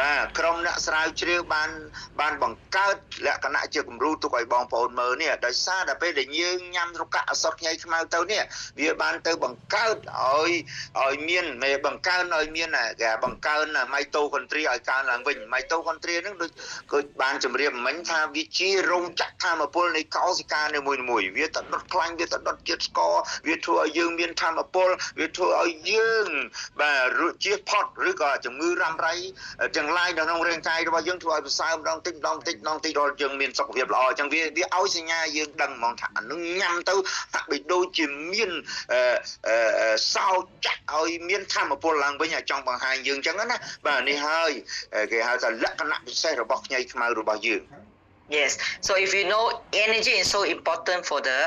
បាទក្រុមអ្នកស្រាវជ្រាវបានបង្កើតលក្ខណៈជាគំរូទុកឲ្យបងប្អូនមើលនេះដោយសារតែពេលដែលយើងញ៉ាំរុក្ខឱសថខ្ញីខ្មៅទៅនេះវាបានទៅបង្កើតឲ្យមានបង្កើនឲ្យមានគេបង្កើនម៉ៃតូខុនទ្រីឲ្យកើនឡើងវិញម៉ៃតូខុនទ្រីហ្នឹងដូចគឺបានជម្រាបមិញថាវាជារោងចក្រថាមពលនៃកោសិកានីមួយៗវាទៅដុតខ្លាញ់វាទៅដុតជាតិស្ករវាធ្វើឲ្យយើងមានថាមពលវាធ្វើឲ្យយើងបាទជៀសផុតឬក៏ជំងឺរ៉ាំរ៉ៃទាំងឡាយនៅក្នុងរាងកាយរបស់យើងធ្វើឲ្យប្រសើរម្ដងតិចដល់យើងមានសុខភាពល្អអញ្ចឹងវាឲ្យសញ្ញាយើងដឹងហ្មងថាអានឹងញ៉ាំទៅហាក់បីដូចជាមានសោចាក់ឲ្យមានធម៌ពលឡើងវិញឲ្យចង់បង្ហាញយើងអញ្ចឹងណាបាទនេះហើយគេហៅថាលក្ខណៈពិសេសរបស់ខ្ញីខ្មៅរបស់យើង Yes, so if you know energy is so important for the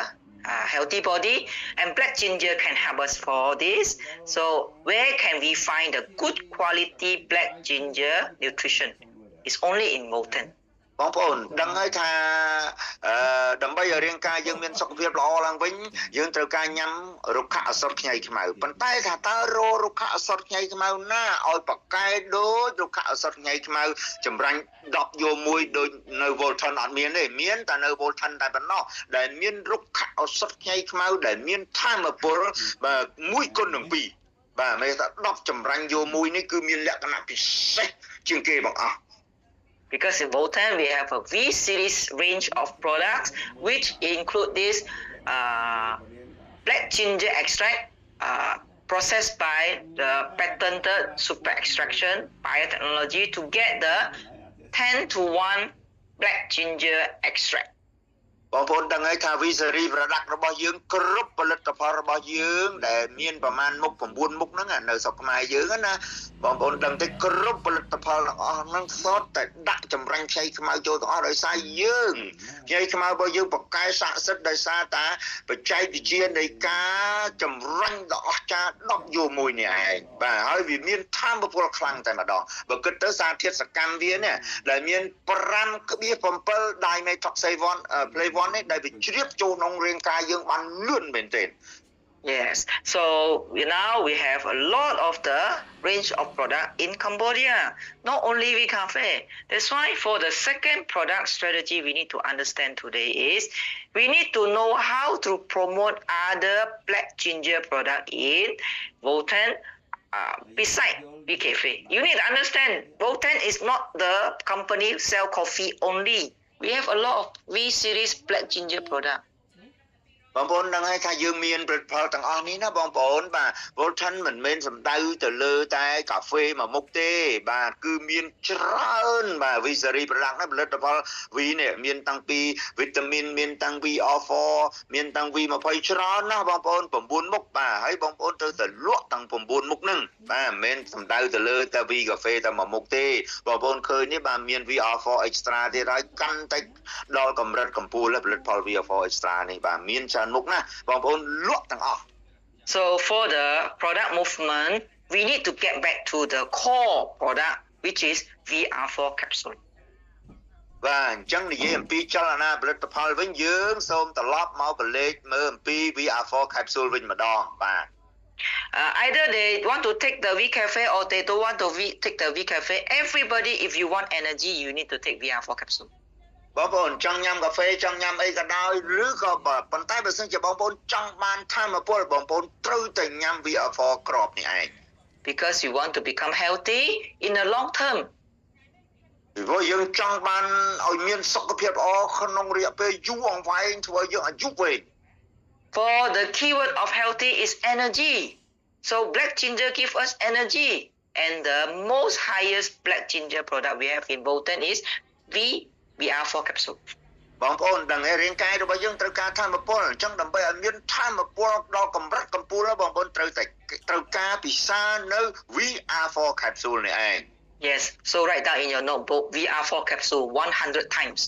healthy body and black ginger can help us for this. So where can we find the good quality black ginger nutrition? It's only in Moulton. បងប្អូនដឹងហើយថាដើម្បីឲ្យរាងកាយយើងមានសុខភាពល្អឡើងវិញយើងត្រូវការញ៉ាំរុក្ខឱសថខ្ញីខ្មៅប៉ុន្តែថាតើរុក្ខឱសថខ្ញីខ្មៅណាឲ្យប្រកែកដូចរុក្ខឱសថខ្ញីខ្មៅចម្រាញ់10យក1ដូចនៅ Volton អត់មានទេមានតែនៅ Volton តែប៉ុណ្ណោះដែលមានរុក្ខឱសថខ្ញីខ្មៅដែលមានធម៌ពលបាទ1គុណនឹង2បាទមិនថា10ចម្រាញ់យក1នេះគឺមានលក្ខណៈពិសេសជាងគេបងអស់ Because in Voltan we have a V series range of products which include this black ginger extract processed by the patented super extraction biotechnology to get the 10:1 black ginger extract. បងប្អូនដឹងហើយថា Visery product របស់យើងគ្រប់ផលិតផលរបស់យើងដែលមានប្រមាណមុខ9មុខហ្នឹងនៅស្រុកខ្មែរយើងណាបងប្អូនដឹងទេគ្រប់ផលិតផលទាំងអស់ហ្នឹងសុទ្ធតែដាក់ចម្រាញ់ខ្ចីខ្មៅចូលទាំងអស់ដោយសារយើងខ្ចីខ្មៅរបស់យើងប្រកែស័ក្តិសិទ្ធិដោយសារតាបច្ចេកវិទ្យានៃការចម្រាញ់ដ៏អស្ចារ្យ10យោមួយនេះឯងបាទហើយវាមានធម៌ពលខ្លាំងតែម្ដងបើគិតទៅសារធាតុសកម្មវានេះដែលមាន 5.7 dimethoxyflavone flavone នេះដែលវាជ្រាបចូលក្នុងរាងកាយយើងបានលឿនមែនទែន Yes, so now we have a lot of the range of product in Cambodia, not only V Cafe. That's why for the second product strategy we need to understand today is we need to know how to promote other black ginger product in Voltan beside V Cafe. You need to understand Voltan is not the company sell coffee only. We have a lot of V series black ginger product. បងប្អូនដឹងហើយថាយើងមានផលិតផលទាំងអស់នេះណាបងប្អូនបាទ Voltan មិនមែនសំដៅទៅលើតែកាហ្វេមួយមុខទេបាទគឺមានច្រើនបាទ Visery product ណាផលិតផល V នេះមានតាំងពីវីតាមីនមានតាំង VR4 មានតាំង V20 ច្រើនណាបងប្អូន9មុខបាទហើយបងប្អូនត្រូវតែលក់តាំង9មុខហ្នឹងបាទមិនមែនសំដៅទៅលើតែ V កាហ្វេតែមួយមុខទេបងប្អូនឃើញនេះបាទមាន VR4 extra ទៀតហើយកាន់តែដល់កម្រិតកំពូលផលិតផល VR4 extra នេះបាទមានច្រើនមុខណាបងប្អូនលក់ទាំងអស់ So for the product movement we need to get back to the core product which is VR4 capsule បាទអញ្ចឹងនិយាយអំពីចលនាផលិតផលវិញយើងសូមត្រឡប់មកប្រឡេកមើលអំពី VR4 capsule វិញម្ដងបាទ either they want to take the V Cafe or they don't want to take the V Cafe everybody if you want energy you need to take VR4 capsule បងប្អូនចង់ញ៉ាំកាហ្វេចង់ញ៉ាំអីក៏ដោយឬក៏ប៉ុន្តែបើសិនជាបងប្អូនចង់បានធម៌ពលបងប្អូនត្រូវតែញ៉ាំ VR4 ក្របនេះឯង because you want to become healthy in the long term ព្រោះយើងចង់បានឲ្យមានសុខភាពល្អក្នុងរយៈពេលយូរអង្វែងធ្វើឲ្យយើងអាយុវែង For the keyword of healthy is energy so black ginger give us energy and the most highest black ginger product we have in Voltan is VR4 capsule បងប្អូនដឹងហើយរាងកាយរបស់យើងត្រូវការធម៌ពលអញ្ចឹងដើម្បីឲ្យមានធម៌ពលដល់កម្រិតកំពូលបងប្អូនត្រូវការពិសានៅ VR4 capsule នេះឯង Yes so write down in your notebook VR4 capsule 100 times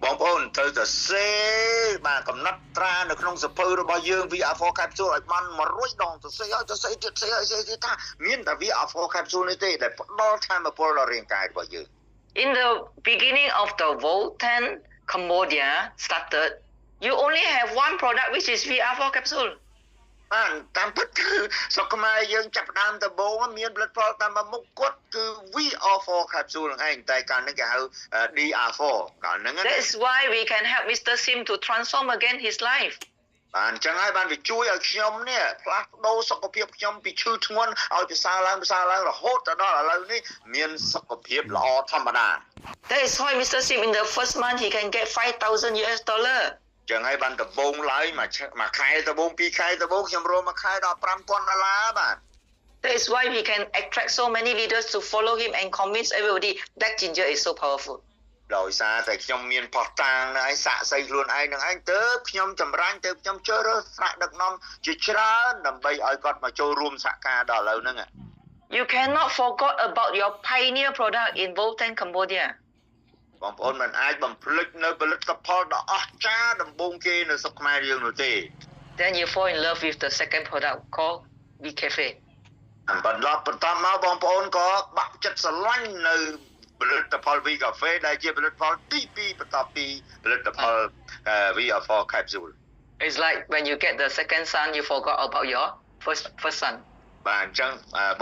បងប្អូនត្រូវតែសេបាទកំណត់ត្រានៅក្នុងសភៅរបស់យើង VR4 capsule ឲ្យបាន100ដងទៅសេឲ្យទៅសេទៀតសេឲ្យសេទៀតថាមានតែ VR4 capsule នេះទេដែលផ្ដល់ធម៌ពលដល់រាងកាយរបស់យើង In the beginning of the Voltan Cambodia started, you only have one product which is VR4 capsule. តាមពិតគឺស្រុកខ្មែរយើងចាប់ផ្ដើមដំបូងមានផលិតផលតាមមុខគាត់គឺ VR4 capsule ហ្នឹងឯងតែកាលហ្នឹងគេហៅ DR4 កាលហ្នឹង That's why we can help Mr. Sim to transform again his life. បាទអញ្ចឹងហើយបានវាជួយឲ្យខ្ញុំនេះផ្លាស់ប្ដូរសុខភាពខ្ញុំពីឈឺធ្ងន់ឲ្យប្រសើរឡើងរហូតទៅដល់ឥឡូវនេះមានសុខភាពល្អធម្មតា That is why Mr. Sim in the first month he can get $5,000 US. ចឹងហើយបានដំបូងឡើយមួយខែដំបូង2ខែដំបូងខ្ញុំរកមួយខែដល់$5,000 បាទ That is why we can attract so many leaders to follow him and convince everybody black ginger is so powerful. ដោយសារតែខ្ញុំមានផុសតាងនឹងឯងសាក់សីខ្លួនឯងនឹងឯងទៅខ្ញុំចម្រាញ់ទៅខ្ញុំជ្រើសរើសថ្នាក់ដឹកនាំជាច្រើនដើម្បីឲ្យគាត់មកចូលរួមសហការដល់ឥឡូវហ្នឹង You cannot forget about your pioneer product in Voltan Cambodia. បងប្អូនមិនអាចបំភ្លេចនៅផលិតផលដ៏អស្ចារ្យដំបូងគេនៅស្រុកខ្មែរយើងនោះទេ Then you fall in love with the second product called V Cafe. បន្តមកបងប្អូនក៏បាក់ចិត្តស្រឡាញ់នៅផលិតផល V Cafe ដែលជាផលិតផលទី2បន្ទាប់ពីផលិតផល VR4 capsule. It's like when you get the second son you forgot about your first son. បាទអញ្ចឹង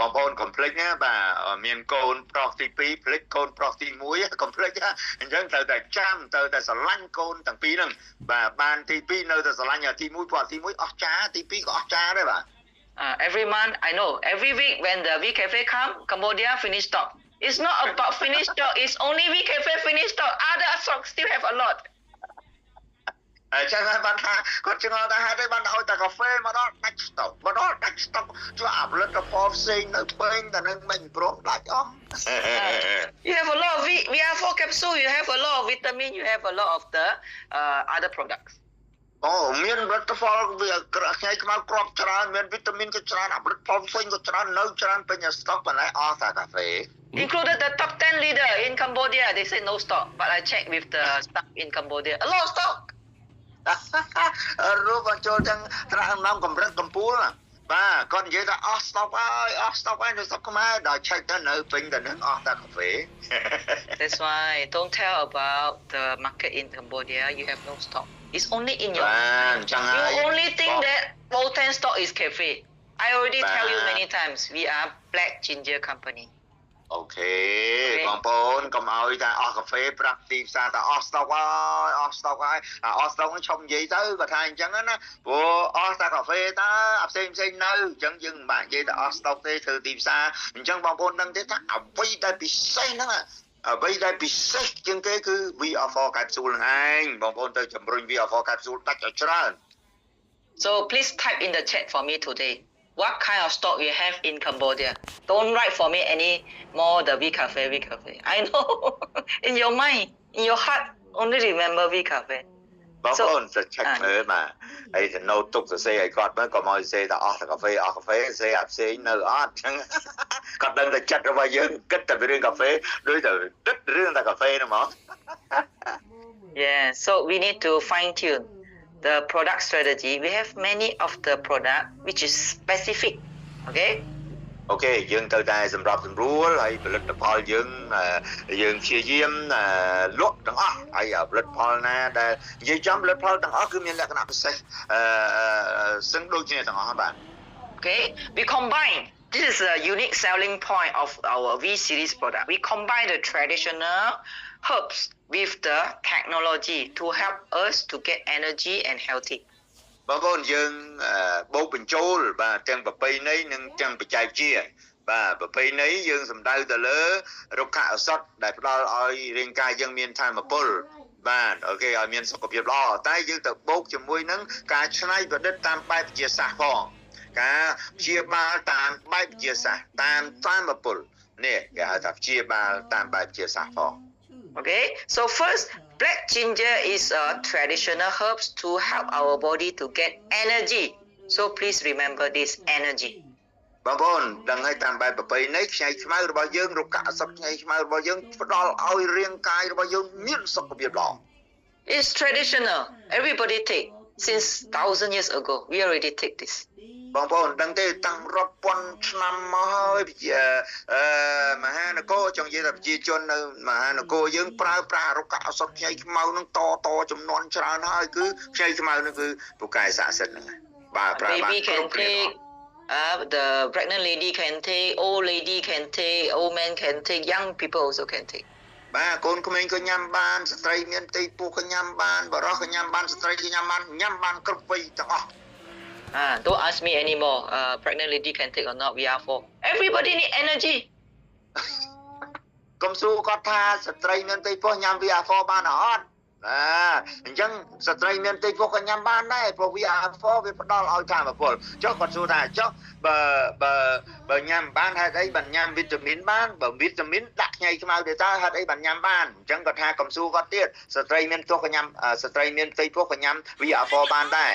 បងប្អូនកុំភ្លេចណាបាទមានកូនប្រុសទី2ភ្លេចកូនប្រុសទី1កុំភ្លេចណាអញ្ចឹងត្រូវតែចាំត្រូវតែស្រឡាញ់កូនទាំងពីរហ្នឹងបាទបានទី2នៅតែស្រឡាញ់ទី1ព្រោះទី1អស្ចារ្យទី2ក៏អស្ចារ្យដែរបាទ Every month I know every week when the V Cafe come Cambodia finish stock It's not about finished stock. It's only we cafe finished stock. Other stock still have a lot. ចឹងហើយបានថាគាត់ឆ្ងល់ថាហេតុអីបានឲ្យតែកាហ្វេមកដល់ដាច់ស្តុកមកដល់ដាច់ស្តុកជួអាផលិតផលផ្សេងនៅពេញតែនឹងមិនព្រមដាច់អស់ You have a lot of VR4 capsule. You have a lot of vitamin. You have a lot of the other products. អូមានផលិតផលវាខ្ញីខ្មៅគ្រាប់ច្រើនមានវីតាមីនក៏ច្រើនផលិតផលផ្សេងក៏ច្រើននៅច្រើនពេញស្តុកប៉ុន្តែអស់តែកាហ្វេ Included the top 10 leader in Cambodia. They say no stock, but I checked with the staff in Cambodia. A lot of stock. រូបបញ្ចូលទាំងត្រាំនាំកម្រិតកម្ពូលបាទគាត់និយាយថាអស់ស្តុកហើយអស់ស្តុកហើយនៅស្តុកខ្មែរដល់ឆែកទៅនៅពេញតែនឹងអស់តែកាហ្វេ That's why don't tell about the market in Cambodia. You have no stock. It's only in your. បាទអញ្ចឹងហើយ You only think that Volten stock is cafe. I already tell you many times. We are Black Ginger Company. អូខេបងប្អូនកុំឲ្យតែអស់កាហ្វេប្រាប់ទីផ្សារតែអស់ស្តុកហើយអស់ស្តុកហើយអស់ស្តុកឈប់និយាយទៅគាត់ថាអញ្ចឹងណាព្រោះអស់តែកាហ្វេតើអាផ្សេងនៅអញ្ចឹងយើងមិនបាច់និយាយតែអស់ស្តុកទេធ្វើទីផ្សារអញ្ចឹងបងប្អូនដឹងទេថាអ្វីដែលពិសេសហ្នឹងអ្វីដែលពិសេសជាងគេគឺ VR4 capsule ហ្នឹងឯងបងប្អូនទៅជំរុញ VR4 capsule ដាច់ឲ្យច្រើន So please type in the chat for me today. What kind of stock you have in Cambodia? Don't write for me any more the V Cafe. I know in your mind, in your heart, only remember V Cafe. បងប្អូនទៅឆែកមើលមកហើយទៅណូតទុកទៅសេឲ្យគាត់មើលក៏មកសេថាអស់តែកាហ្វេសេអាផ្សេងនៅអត់អញ្ចឹងគាត់ដឹងតែចិត្តរបស់យើងគិតតែពីរឿងកាហ្វេដូចតែគិតរឿងតែកាហ្វេហ្នឹងហ្មង Yeah, so we need to fine tune the product strategy. We have many of the product which is specific. Okay? អូខេយើងទៅតែសម្រាប់ស្រួលហើយផលិតផលយើងព្យាយាមលក់ទាំងអស់ហើយផលិតផលណាដែលនិយាយចំផលិតផលទាំងអស់គឺមានលក្ខណៈពិសេសសឹងដូចគ្នាទាំងអស់បាទ Okay? We combine. This is a unique selling point of our V series product. We combine the traditional herbs with the technology to help us to get energy and healthy. បងប្អូនយើងបូកបញ្ចូលបាទទាំងប្រពៃណីនិងទាំងបច្ចេកវិទ្យាបាទប្រពៃណីយើងសំដៅទៅលើរុក្ខឱសថដែលផ្ដល់ឲ្យរាងកាយយើងមានថាមពលបាទអូខេឲ្យមានសុខភាពល្អតែយើងទៅបូកជាមួយនឹងការច្នៃប្រឌិតតាមបែបវិទ្យាសាស្ត្រផងការព្យាបាលតាមបែបវិទ្យាសាស្ត្រតាមថាមពលនេះគេហៅថាព្យាបាលតាមបែបវិទ្យាសាស្ត្រផង Okay, so first, black ginger is a traditional herbs to help our body to get energy. So please remember this energy. បងប្អូនដឹងហើយតាមបែបប្រពៃណីខ្ញីខ្មៅរបស់យើងរុក្ខឱសថខ្ញីខ្មៅរបស់យើងផ្ដល់ឲ្យរាងកាយរបស់យើងមានសុខភាពល្អ It's traditional. Everybody take. Since 1,000 years ago, we already take this. បងប្អូនដឹងទេតាំងរាប់ពាន់ឆ្នាំមកហើយមហានគរចង់និយាយថាប្រជាជននៅមហានគរយើងប្រើប្រាស់រុក្ខឱសថខ្ញីខ្មៅនឹងតចំនួនច្រើនហើយគឺខ្ញីខ្មៅនឹងគឺពូកែស័ក្តិសិទ្ធិហ្នឹងបាទប្រើបាន Baby can take, the pregnant lady can take, old lady can take, old man can take, young people also can take. បាទកូនក្មេងក៏ញ៉ាំបានស្ត្រីមានផ្ទៃពោះក៏ញ៉ាំបានបរិសុទ្ធក៏ញ៉ាំបានស្ត្រីក៏ញ៉ាំបានគ្រប់វ័យទាំងអស់ Don't ask me anymore. Pregnant lady can take or not. VR4. Everybody need energy. កុំសួរគាត់ថាស្ត្រីមានផ្ទៃពោះញ៉ាំ VR4 បានអត់អញ្ចឹងស្ត្រីមានផ្ទៃពោះក៏ញ៉ាំបានដែរព្រោះ VR4 វាផ្ដល់ឲ្យថាមពលចុះគាត់សួរថាចុះបើញ៉ាំបានហេតុអីបានញ៉ាំវីតាមីនបានបើវីតាមីនដាក់ខ្ញីខ្មៅទៅតើហេតុអីបានញ៉ាំបានអញ្ចឹងគាត់ថាកុំសួរគាត់ទៀតស្ត្រីមានផ្ទៃពោះក៏ញ៉ាំស្ត្រីមានផ្ទៃពោះក៏ញ៉ាំ VR4 បានដែរ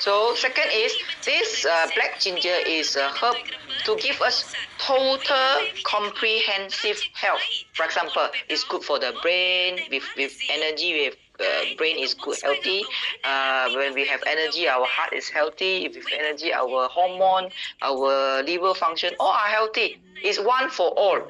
So second is this black ginger is a herb to give us total comprehensive health. For example, it's good for the brain with energy. With brain is good, healthy. When we have energy, our heart is healthy. With energy, our hormone, our liver function, all are healthy. It's one for all.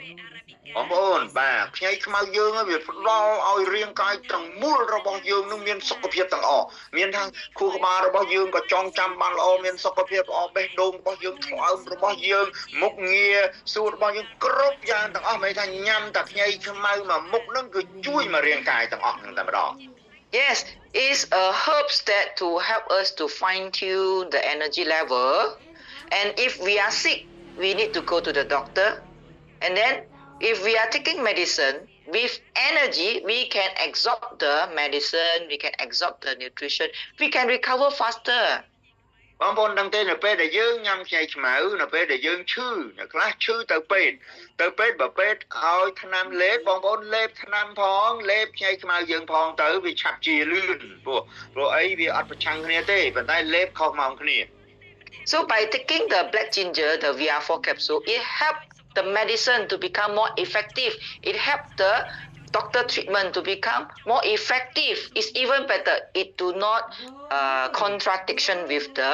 បងប្អូនបាទខ្ញីខ្មៅយើងវាផ្ដល់ឲ្យរាងកាយទាំងមូលរបស់យើងនឹងមានសុខភាពទាំងអស់មានទាំងខួរក្បាលរបស់យើងក៏ចងចាំបានល្អមានសុខភាពល្អបេះដូងរបស់យើងថ្លើមរបស់យើងមុខងារសួររបស់យើងគ្រប់យ៉ាងទាំងអស់មានថាញ៉ាំតែខ្ញីខ្មៅមួយមុខនឹងគឺជួយមករាងកាយទាំងអស់នឹងតែម្ដង Yes, it's a herbs that to help us to fine tune the energy level, and if we are sick, we need to go to the doctor, and then if we are taking medicine with energy, we can absorb the medicine, we can absorb the nutrition, we can recover faster. បងប្អូនដឹងទេនៅពេលដែលយើងញ៉ាំខ្ញីខ្មៅនៅពេលដែលយើងឈឺនៅខ្លះឈឺទៅពេទ្យបើពេទ្យឲ្យថ្នាំលេបបងប្អូនលេបថ្នាំផងលេបខ្ញីខ្មៅយើងផងទៅវាឆាប់ជាលឿនព្រោះអីវាអត់ប្រឆាំងគ្នាទេប៉ុន្តែលេបខុសម៉ោងគ្នា So by taking the black ginger, the VR4 capsule, it helps the medicine to become more effective. It helps the doctor treatment to become more effective. It's even better. It do not contradiction with the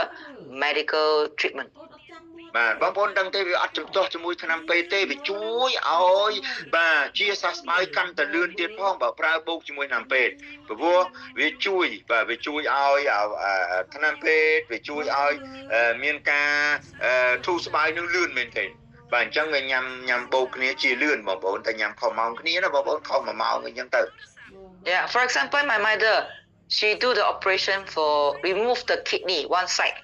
medical treatment. បាទបងប្អូនដឹងទេវាអត់ចំទាស់ជាមួយថ្នាំពេទ្យទេវាជួយឲ្យបាទជាសះស្បើយកាន់តែលឿនទៀតផងបើប្រើបូកជាមួយថ្នាំពេទ្យព្រោះវាជួយឲ្យថ្នាំពេទ្យវាជួយឲ្យមានការធូរស្បើយនឹងលឿនមែនទេបាទអញ្ចឹងវាញ៉ាំបូកគ្នាជាលឿនបងប្អូនតែញ៉ាំខុសម៉ោងគ្នាណាបងប្អូនខុស1ម៉ោងអញ្ចឹងទៅ Yeah, for example, my mother, she do the operation for remove the kidney one side.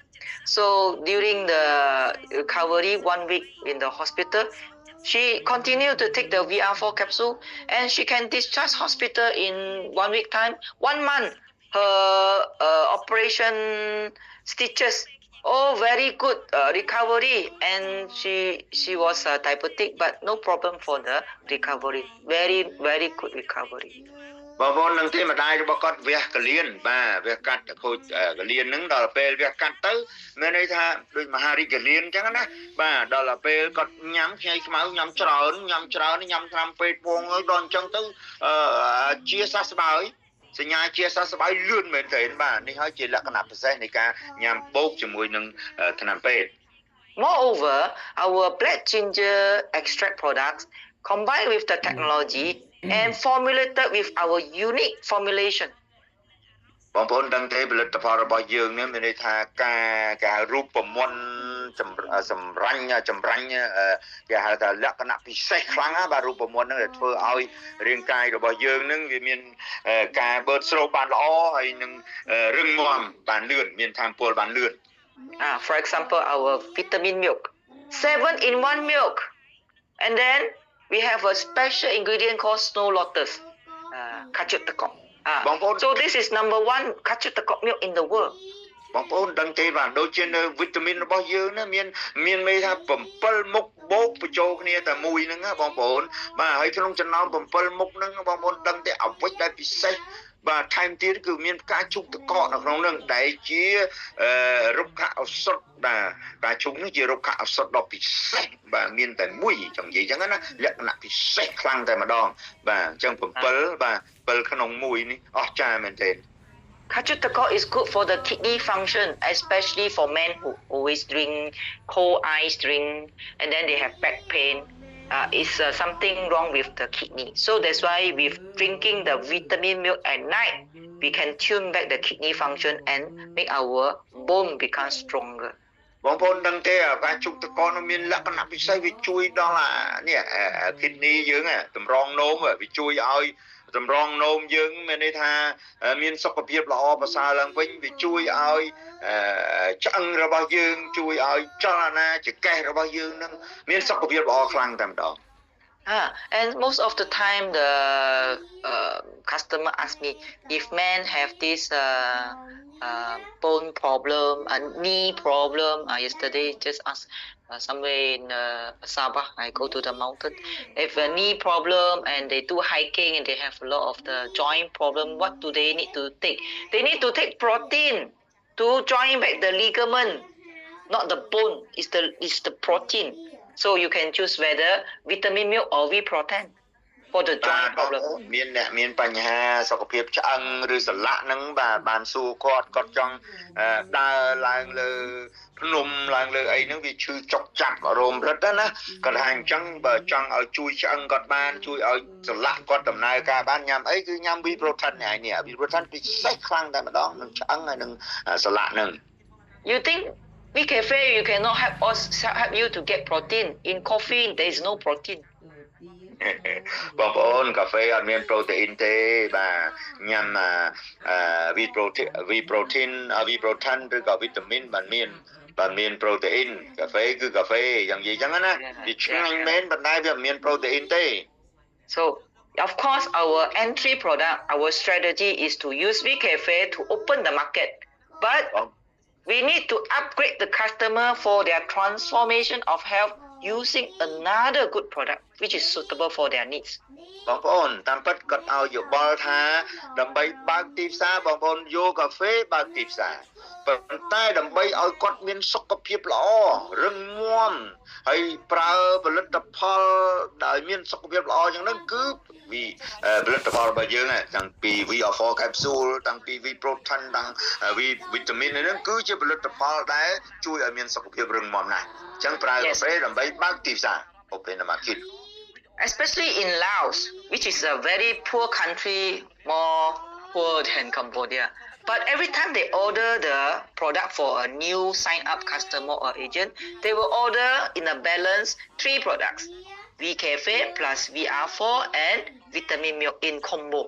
So during the recovery 1 week in the hospital, she continued to take the VR4 capsule and she can discharge hospital in 1 week time. 1 month, her operation stitches. Oh, very good recovery, and she was diabetic, but no problem for the recovery. Very good recovery. បងប្អូននឹងទេម្ដាយរបស់គាត់វះកលៀនបាទវះកាត់ខូចកលៀននឹងដល់ពេលវះកាត់ទៅមានន័យថាដូចមហារីកកលៀនអញ្ចឹងណាបាទដល់ពេលគាត់ញ៉ាំខ្ញីខ្មៅញ៉ាំច្រើនញ៉ាំថ្នាំពេទ្យពងដល់អញ្ចឹងទៅជាសះស្បើយសញ្ញាជាសះស្បើយលឿនមែនទេបាទនេះហើយជាលក្ខណៈពិសេសនៃការញ៉ាំបូកជាមួយនឹងថ្នាំពេទ្យ Moreover, our black ginger extract products combined with the technology and formulated with our unique formulation. បងប្អូនដឹងទេផលិតផលរបស់យើងនេះមានន័យថាការរូបមន្តចម្រាញ់គេហៅថាលក្ខណៈពិសេសខ្លាំងណាបាទរូបមន្តហ្នឹងដែលធ្វើឲ្យរាងកាយរបស់យើងហ្នឹងវាមានការបឺតស្រូបបានល្អហើយនឹងរឹងមាំបានលឿនមានថាមពលបានលឿន For example, our vitamin milk, 7 in 1 milk, and then we have a special ingredient called snow lotus, kachut tekok. So this is number 1 kachut tekok milk in the world. បងប្អូនដឹងទេបាទដូចជានៅវីតាមីនរបស់យើងណាមានមេថា7មុខបូកបញ្ចូលគ្នាតែមួយហ្នឹងណាបងប្អូនបាទហើយក្នុងចំណោម7មុខហ្នឹងបងប្អូនដឹងទេអ្វីដែលពិសេសបាទថែមទៀតគឺមានផ្កាឈូកតកនៅក្នុងហ្នឹងដែលជារុក្ខឱសថបាទផ្កាឈូកនេះជារុក្ខឱសថដ៏ពិសេសបាទមានតែមួយចង់និយាយអញ្ចឹងណាលក្ខណៈពិសេសខ្លាំងតែម្ដងបាទអញ្ចឹង7ក្នុងមួយនេះអស្ចារ្យមែនទេ Kachut tekok is good for the kidney function, especially for men who always drink cold ice drink and then they have back pain. It's something wrong with the kidney. So that's why with drinking the vitamin milk at night, we can tune back the kidney function and make our bone become stronger. បងប្អូនដឹងទេការជុកតកនោះមានលក្ខណៈពិសេសវាជួយដល់នេះ kidney យើងតម្រងនោមវាជួយឲ្យតម្រងនោមយើងមានន័យថាមានសុខភាពល្អប្រសើរឡើងវិញវាជួយឲ្យឆ្អឹងរបស់យើងជួយឲ្យចលនាចង្កេះរបស់យើងនឹងមានសុខភាពល្អខ្លាំងតែម្ដង And most of the time the customer ask me if men have this bone problem, knee problem. Yesterday just asked somewhere in Sabah, I go to the mountain. If a knee problem and they do hiking and they have a lot of the joint problem, what do they need to take? They need to take protein to join back the ligament, not the bone. It's the protein. So you can choose whether vitamin milk or whey protein for the joint problem. មានអ្នកមានបញ្ហាសុខភាពឆ្អឹងឬសន្លាក់ហ្នឹងបាទបានសួរគាត់ចង់ដើរឡើងលើភ្នំឡើងលើអីហ្នឹងវាឈឺចុកចាប់រោមរឹតណាគាត់ថាអញ្ចឹងបើចង់ឲ្យជួយឆ្អឹងគាត់បានជួយឲ្យសន្លាក់គាត់ដំណើរការបានញ៉ាំអីគឺញ៉ាំ whey protein នេះ whey protein ពិសេសខ្លាំងតែម្ដងនឹងឆ្អឹងហើយនឹងសន្លាក់ហ្នឹង You think we cafe you cannot help you to get protein? In coffee there is no protein. បងប្អូនកាហ្វេអត់មានប្រូតេអ៊ីនទេបាទញ៉ាំវីប្រូធីនឬក៏វីតាមីនបានមាន បាទមាន protein កាហ្វេគឺកាហ្វេយ៉ាងនិយាយចឹងណាវាឆ្ងាញ់មែនប៉ុន្តែវាមាន protein ទេ So of course our entry product, our strategy is to use WeCafe to open the market, but we need to upgrade the customer for their transformation of health using another good product which is suitable for their needs. បងប្អូនតាមពិតគាត់ឲ្យយោបល់ថាដើម្បីបើកទីផ្សារបងប្អូនយកកាហ្វេបើកទីផ្សារប៉ុន្តែដើម្បីឲ្យគាត់មានសុខភាពល្អរឹងមាំហើយប្រើផលិតផលដែលមានសុខភាពល្អយ៉ាងហ្នឹងគឺផលិតផលរបស់យើងតាំងពី VR4 capsule តាំងពី V protein តាំង V vitamin ហ្នឹងគឺជាផលិតផលដែលជួយឲ្យមានសុខភាពរឹងមាំណាស់អញ្ចឹងប្រើកាហ្វេដើម្បីបើកទីផ្សារ open the market. Especially in Laos, which is a very poor country, more poor than Cambodia. But every time they order the product for a new sign-up customer or agent, they will order in a balance 3 products: WeCafe plus VR4 and vitamin milk in combo.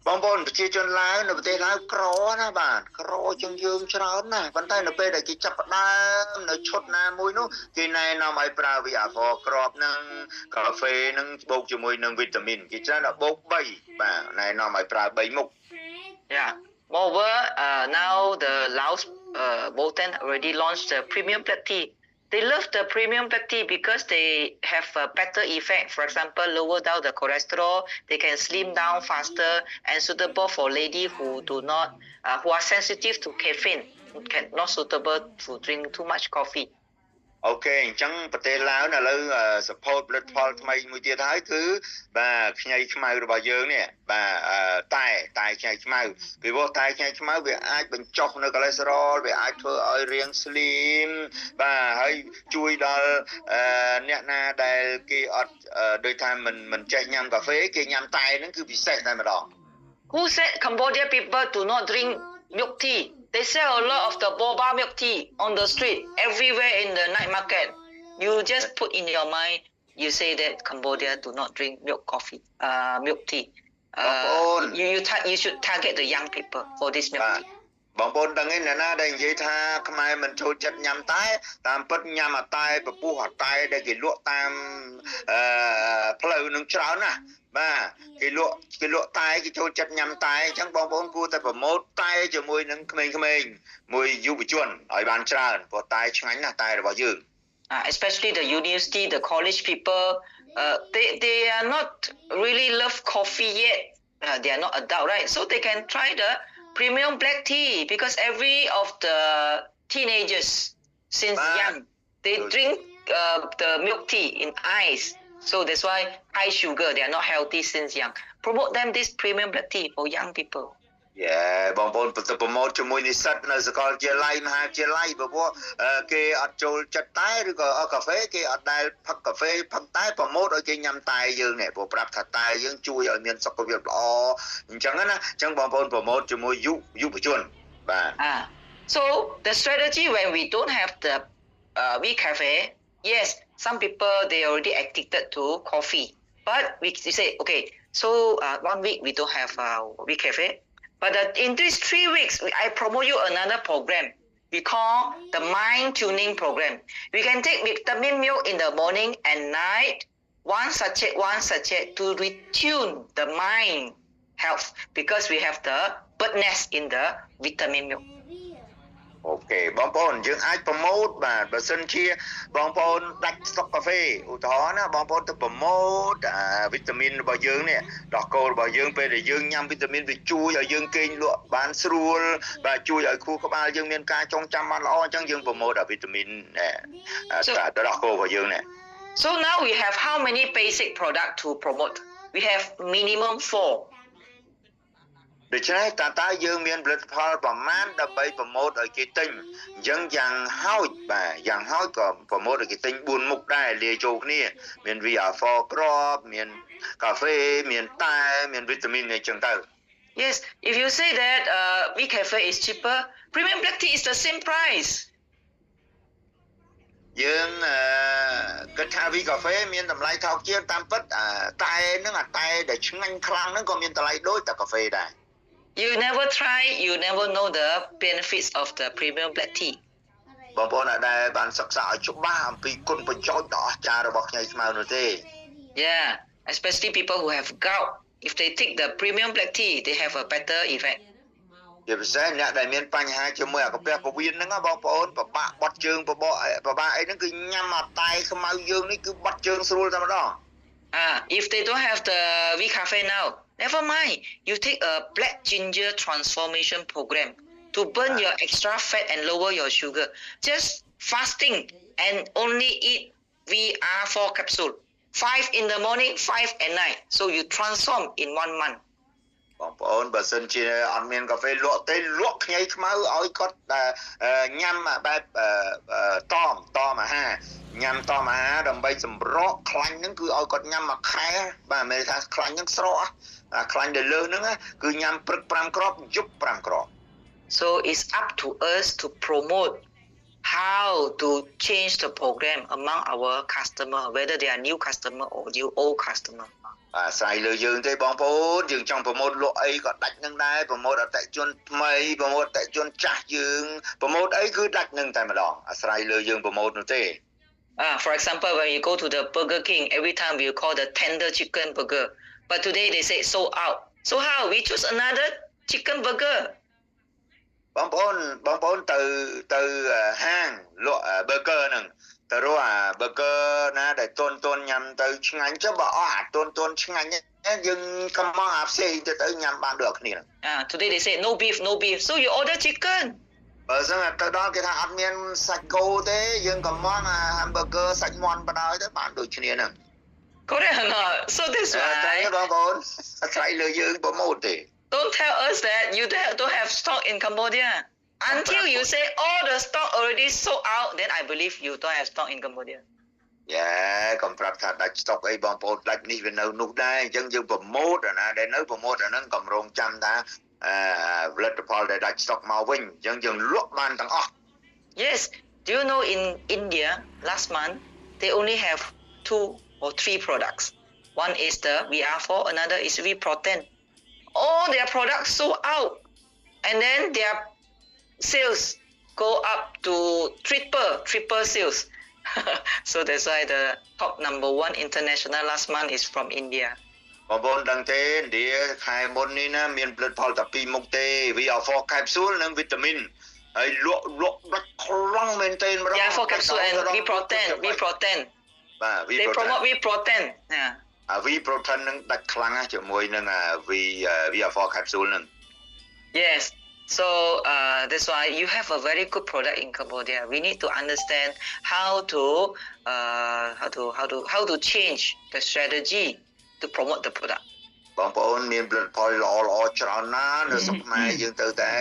បងប្អូនប្រជាជនឡាវនៅប្រទេសឡាវក្រណាបាទក្រជាងយើងច្រើនណាស់ប៉ុន្តែនៅពេលដែលគេចាប់ផ្ដើមនៅឈុតណាមួយនោះគេណែនាំឲ្យប្រើ VR4 ក្របនឹងកាហ្វេនឹងបូកជាមួយនឹងវីតាមីនគេច្រើនតែបូក3បាទណែនាំឲ្យប្រើ3មុខ Yeah. Moreover, now the Laos Bolton already launched the premium black tea. They love the premium black tea because they have a better effect. For example, lower down the cholesterol. They can slim down faster and suitable for ladies who who are sensitive to caffeine. Not suitable to drink too much coffee. អូខេអញ្ចឹងប្រទេសឡាវឥឡូវ support ផលិតផលថ្មីមួយទៀតហើយគឺបាទខ្ញីខ្មៅរបស់យើងនេះបាទតែខ្ញីខ្មៅពីព្រោះតែខ្ញីខ្មៅវាអាចបញ្ចុះនៅ cholesterol វាអាចធ្វើឲ្យរាង slim បាទហើយជួយដល់អ្នកណាដែលគេអត់ដូចថាមិនចេះញ៉ាំកាហ្វេគេញ៉ាំតែហ្នឹងគឺពិសេសតែម្ដង Who said Cambodia people do not drink milk tea? They sell a lot of the boba milk tea on the street, everywhere in the night market. You just put in your mind, you say that Cambodia do not drink milk tea. You should target the young people for this milk tea. បងប្អូនដឹងទេអ្នកណាដែលនិយាយថាខ្មែរមិនចូលចិត្តញ៉ាំតែតាមពិតញ៉ាំអាតែពពុះអាតែដែលគេលក់តាមផ្លូវនឹងច្រើនណាស់បាទគេលក់តែគេចូលចិត្តញ៉ាំតែអញ្ចឹងបងប្អូនគួរតែប្រម៉ូទតែជាមួយនឹងក្មេងៗមួយយុវជនឲ្យបានច្រើនព្រោះតែឆ្ងាញ់ណាស់តែរបស់យើង Especially the university, the college people, they are not really love coffee yet. They are not adult, right? So they can try the premium black tea because every of the teenagers since young they drink the milk tea in ice. So that's why high sugar. They are not healthy since young. Promote them this premium black tea for young people. បងប្អូនប្រម៉ូទជាមួយនិស្សិតនៅសាកលវិទ្យាល័យមហាវិទ្យាល័យព្រោះគេអត់ចូលចិត្តតែឬក៏កាហ្វេគេអត់ដែលផឹកកាហ្វេផឹកតែប្រម៉ូទឲ្យគេញ៉ាំតែយើងនេះព្រោះប្រាប់ថាតែយើងជួយឲ្យមានសុខភាពល្អអញ្ចឹងណាអញ្ចឹងបងប្អូនប្រម៉ូទជាមួយយុវជនបាទ So the strategy when we don't have the WeCafe, yes, some people they already addicted to coffee, but we say okay, so 1 week we don't have WeCafe. But in these 3 weeks, I promote you another program. We call the mind tuning program. We can take vitamin milk in the morning and night, one sachet to retune the mind health because we have the bird nest in the vitamin milk. អូខេបងប្អូនយើងអាចប្រម៉ូទបាទបើសិនជាបងប្អូនដាច់ស្តុកកាហ្វេឧទាហរណ៍ណាបងប្អូនទៅប្រម៉ូទវីតាមីនរបស់យើងនេះដោះគោរបស់យើងពេលដែលយើងញ៉ាំវីតាមីនវាជួយឲ្យយើងគេងលក់បានស្រួលបាទជួយឲ្យខួរក្បាលយើងមានការចងចាំបានល្អអញ្ចឹងយើងប្រម៉ូទវីតាមីនដោះគោរបស់យើងនេះ So now we have how many basic product to promote? We have minimum 4. ដូច្នេះតើយើងមានផលិតផលប្រមាណដើម្បីប្រម៉ូទឲ្យគេទិញអញ្ចឹងយ៉ាងហោចក៏ប្រម៉ូទឲ្យគេទិញ4មុខដែរលាយចូលគ្នាមាន VR4 ក្របមានកាហ្វេមានតែមានវីតាមីនអីចឹងទៅ Yes, if you say that WeCafe is cheaper, premium black tea is the same price. យើងគិតថា WeCafe មានតម្លៃថោកជាងតាមពិតតែហ្នឹងតែដែលឆ្ងាញ់ខ្លាំងហ្នឹងក៏មានតម្លៃដូចតែកាហ្វេដែរ You never try, you never know the benefits of the premium black tea. បងប្អូនអាចដែលបានសិក្សាឲ្យច្បាស់អំពីគុណប្រយោជន៍ដ៏អស្ចារ្យរបស់ខ្ញីខ្មៅនោះទេ Yeah, especially people who have gout. If they take the premium black tea, they have a better effect. ជាពិសេសអ្នកដែលមានបញ្ហាជាមួយអាកាពះពោះវៀនហ្នឹងបងប្អូនពិបាកបត់ជើងពិបាកអីហ្នឹងគឺញ៉ាំអាតែខ្មៅយើងនេះគឺបត់ជើងស្រួលតែម្ដង If they don't have the V Cafe now, never mind. You take a black ginger transformation program to burn your extra fat and lower your sugar. Just fasting and only eat VR4 capsule. 5 in the morning, 5 at night. So you transform in 1 month. បងប្អូនបើសិនជាអត់មានកាហ្វេលក់ទេលក់ខ្ញីខ្មៅឲ្យគាត់ញ៉ាំបែបតមអាហារញ៉ាំតមអាហារដើម្បីសម្រកខ្លាញ់ហ្នឹងគឺឲ្យគាត់ញ៉ាំមួយខែបាទមិនថាខ្លាញ់ហ្នឹងស្រកខ្លាញ់ដែលលើសហ្នឹងគឺញ៉ាំព្រឹក5គ្រាប់យប់5គ្រាប់ So it's up to us to promote how to change the program among our customer, whether they are new customer or new old customer. អាស្រ័យលើយើងទេបងប្អូនយើងចង់ប្រម៉ូទលក់អីក៏ដាច់នឹងដែរប្រម៉ូទអតិជនថ្មីប្រម៉ូទអតិជនចាស់យើងប្រម៉ូទអីគឺដាច់នឹងតែម្ដងអាស្រ័យលើយើងប្រម៉ូទនោះទេ For example, when you go to the Burger King, every time we call the tender chicken burger, but today they say sold out. So how we choose another chicken burger? បងប្អូនទៅហាងលក់ burger ហ្នឹងទៅរកអា burger ណាដែលទន់ញ៉ាំទៅឆ្ងាញ់ចុះបើអស់អាទន់ឆ្ងាញ់យើងកំងអាផ្សេងទៅញ៉ាំបានដូចគ្នា Today they say no beef. So you order chicken. បើសិនទៅដល់គេថាអត់មានសាច់គោទេយើងកំងអា hamburger សាច់មាន់បណ្ដោយទៅបានដូចគ្នាហ្នឹង Correct or not? So that's why បងប្អូនអាស្រ័យលើយើងប្រម៉ូទទេ Don't tell us that you don't have stock in Cambodia. Until you say all the stock already sold out, then I believe you don't have stock in Cambodia. កុំប្រាប់ថាដាច់ stock អីបងប្អូនដាច់នេះវានៅនោះដែរអញ្ចឹងយើងប្រម៉ូទអាណាដែលនៅប្រម៉ូទអាហ្នឹងកំរងចាំថាផលិតផលដែលដាច់ stock មកវិញអញ្ចឹងយើងលក់បានទាំងអស់ Yes. Do you know in India last month they only have 2 or 3 products. One is the VR4, another is V-Protein. All their products sold out, and then their sales go up to triple sales. So that's why the top number 1 international last month is from India. បងប្អូនដឹងទេឥណ្ឌាខែមុននេះណាមានផលិតផលតែ2មុខទេ VR4 capsule និងវីតាមីនហើយលក់ដាច់ខ្លាំងមែនទែនម្ដង VR4 capsule and V-Protein.បាទ They promote V-Protein. Yeah. V-Protein នឹងដាច់ខ្លាំងណាស់ជាមួយនឹងVR4 capsule នឹង Yes. So that's why you have a very good product in Cambodia. We need to understand how to change the strategy to promote the product. បងប្អូនមានផលិតផលល្អច្រើនណាស់នៅស្រុកខ្មែរយើងទៅតែ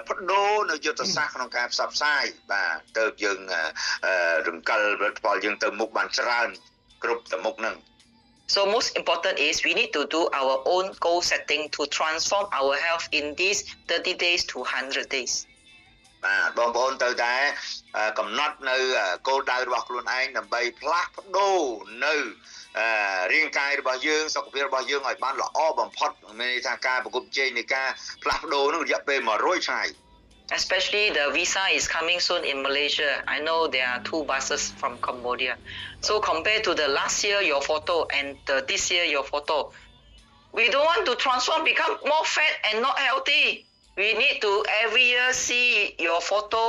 បដូរនៅយុទ្ធសាស្ត្រក្នុងការផ្សព្វផ្សាយបាទទៅយើងរំកិលផលិតផលយើងទៅមុខបានច្រើនគ្រប់តែមុខហ្នឹង So most important is we need to do our own goal setting to transform our health in these 30 days to 100 days. បាទបងប្អូនទៅតែកំណត់នៅគោលដៅរបស់ខ្លួនឯងដើម្បីផ្លាស់ប្ដូរនៅរាងកាយរបស់យើងសុខភាពរបស់យើងឲ្យបានល្អបំផុតមានន័យថាការប្រកបជ័យនៃការផ្លាស់ប្ដូរនោះរយៈពេល100ថ្ងៃ Especially the visa is coming soon in Malaysia. I know there are 2 buses from Cambodia. So compared to the last year your photo and this year your photo, we don't want to transform become more fat and not healthy. We need to every year see your photo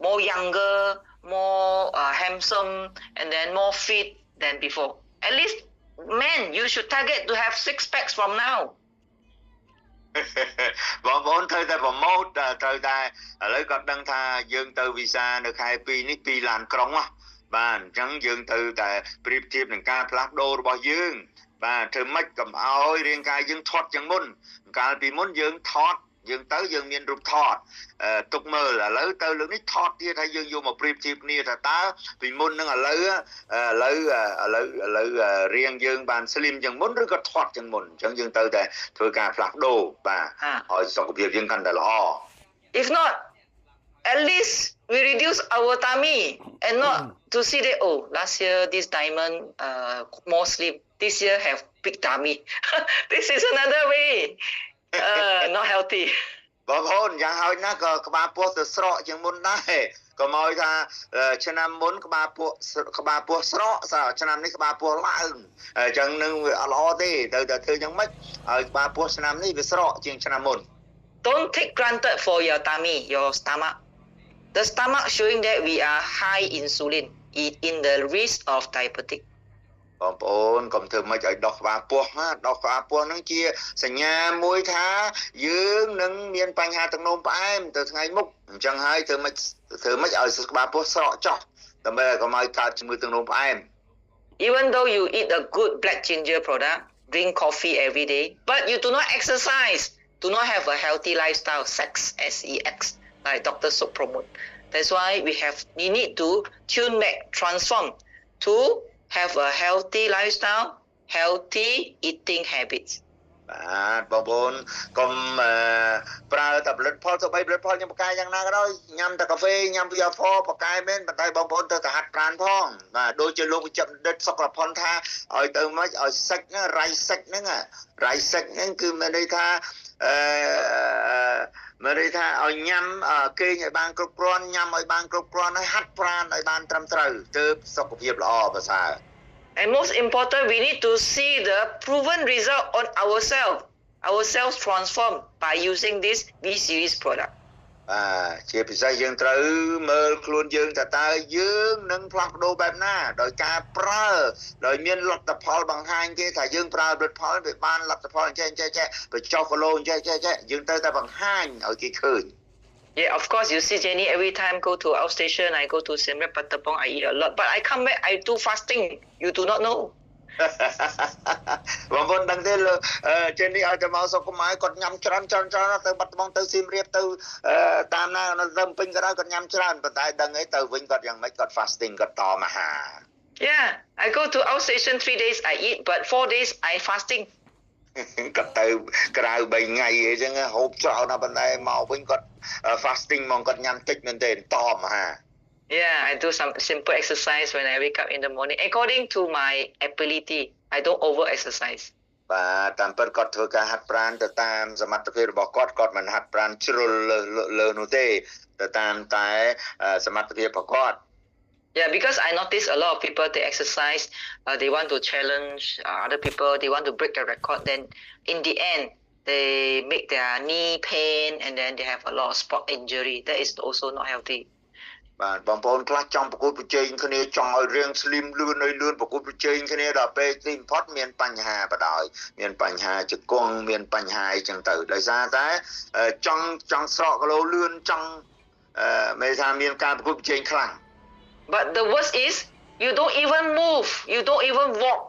more younger, more handsome, and then more fit than before. At least men, you should target to have 6 packs from now. បងប្អូនត្រូវតែប្រម៉ូទត្រូវតែឥឡូវគាត់ដឹងថាយើងទៅវីសានៅខែ2នេះ2ឡានក្រុងបាទអញ្ចឹងយើងត្រូវតែប្រៀបធៀបនឹងការផ្លាស់ប្ដូររបស់យើងបាទធ្វើម៉េចកុំឲ្យរាងកាយយើងថត់ជាងមុនកាលពីមុនយើងថត់យើងទៅយើងមានរូបថតទុកមើលឥឡូវទៅលើកនេះថតទៀតហើយយើងយកមកប្រៀបធៀបគ្នាថាតើពីមុននឹងឥឡូវរាងយើងបានស្លីមជាងមុនឬក៏ថត់ជាងមុនអញ្ចឹងយើងទៅតែធ្វើការផ្លាស់ប្ដូរបាទឲ្យសុខភាពយើងកាន់តែល្អ If not, at least we reduce our tummy and not to see that last year this diamond more slim, this year have big tummy. This is another way. Not healthy. បងប្អូនយ៉ាងហើយណាក៏ក្បាលពោះទៅស្រកជាងមុនដែរក៏មកថាឆ្នាំមុនក្បាលពោះស្រកឆ្នាំនេះក្បាលពោះឡើងអញ្ចឹងនឹងវាអត់ល្អទេត្រូវតែធ្វើយ៉ាងម៉េចឲ្យក្បាលពោះឆ្នាំនេះវាស្រកជាងឆ្នាំមុន Don't take granted for your tummy, your stomach. The stomach showing that we are high insulin in the risk of diabetic. បងប្អូនកុំធ្វើម៉េចឲ្យដោះក្បាលពោះណាដោះក្បាលពោះហ្នឹងជាសញ្ញាមួយថាយើងនឹងមានបញ្ហាទឹកនោមផ្អែមទៅថ្ងៃមុខអញ្ចឹងហើយធ្វើម៉េចឲ្យក្បាលពោះស្រកចុះដើម្បីឲ្យកុំឲ្យកើតជំងឺទឹកនោមផ្អែម Even though you eat a good black ginger product, drink coffee every day, but you do not exercise, do not have a healthy lifestyle, sex, S-E-X, like Dr. Sok promote. That's why we need to tune back, transform to have a healthy lifestyle, healthy eating habits. បាទបងប្អូនកុំប្រើតែផលិតផលទៅបីផលិតផលញ៉ាំបកាយយ៉ាងណាក៏ដោយញ៉ាំតែកាហ្វេញ៉ាំវីយ៉ាហ្វបកាយមែនប៉ុន្តែបងប្អូនទៅតែហាត់ប្រាណផងបាទដូចជាលោកវិចិត្រដិតសុខរផុនថាឲ្យទៅមិនឲ្យសាច់ហ្នឹងរៃសាច់ហ្នឹងគឺមានន័យថាមានន័យថាឲ្យញ៉ាំគេងឲ្យបានគ្រប់គ្រាន់ញ៉ាំឲ្យបានគ្រប់គ្រាន់ហើយហាត់ប្រាណឲ្យបានត្រឹមត្រូវទើបសុខភាពល្អប្រសើរ And most important, we need to see the proven result on ourselves. Ourselves transform by using this V-series product. ជាពិសេសយើងត្រូវមើលខ្លួនយើងតើយើងនឹងផ្លាស់ប្ដូរបែបណាដោយការប្រើដោយមានលទ្ធផលបង្ហាញគេថាយើងប្រើផលិតផលវាបានលទ្ធផលចេះបញ្ចុះគីឡូចេះយើងត្រូវតែបង្ហាញឲ្យគេឃើញ Yeah, of course, you see Jenny every time go to outstation, I go to Siem Reap Patapong, I eat a lot. But I come back, I do fasting. You do not know. បងប្អូនដឹងទេចេញនេះឲ្យទៅមកសុខខ្មែរគាត់ញ៉ាំច្រើនទៅបាត់ដំបងទៅសៀមរាបទៅតាមណាទៅពេញក៏ដោយគាត់ញ៉ាំច្រើនប៉ុន្តែដឹងអីទៅវិញគាត់យ៉ាងម៉េចគាត់ fasting គាត់តមអាហារ Yeah, I go to outstation 3 days I eat, but 4 days I fasting. គាត់ទៅក្រៅ3ថ្ងៃអីចឹងហូបច្រើនណាស់ប៉ុន្តែមកវិញគាត់ fasting មកគាត់ញ៉ាំតិចមែនទេតមអាហារ Yeah, I do some simple exercise when I wake up in the morning according to my ability. I don't over exercise. បាទតាមពិតគាត់ធ្វើការហាត់ប្រាណទៅតាមសមត្ថភាពរបស់គាត់មិនហាត់ប្រាណជ្រុលលើនោះទេទៅតាមតែសមត្ថភាពរបស់គាត់ Yeah, because I notice a lot of people they exercise, they want to challenge other people, they want to break the record. Then in the end, they make their knee pain and then they have a lot of spot injury. That is also not healthy. បាទបងប្អូនខ្លះចង់ប្រកួតប្រជែងគ្នាចង់ឲ្យរៀងស្លីមលឿនប្រកួតប្រជែងគ្នាដល់ពេលទីបំផុតមានបញ្ហាបដ ாய் មានបញ្ហាជង្គង់មានបញ្ហាអីចឹងទៅដោយសារតែចង់ស្រកគីឡូលឿនចង់មិនថាមានការប្រកួតប្រជែងខ្លាំង But the worst is you don't even move, you don't even walk.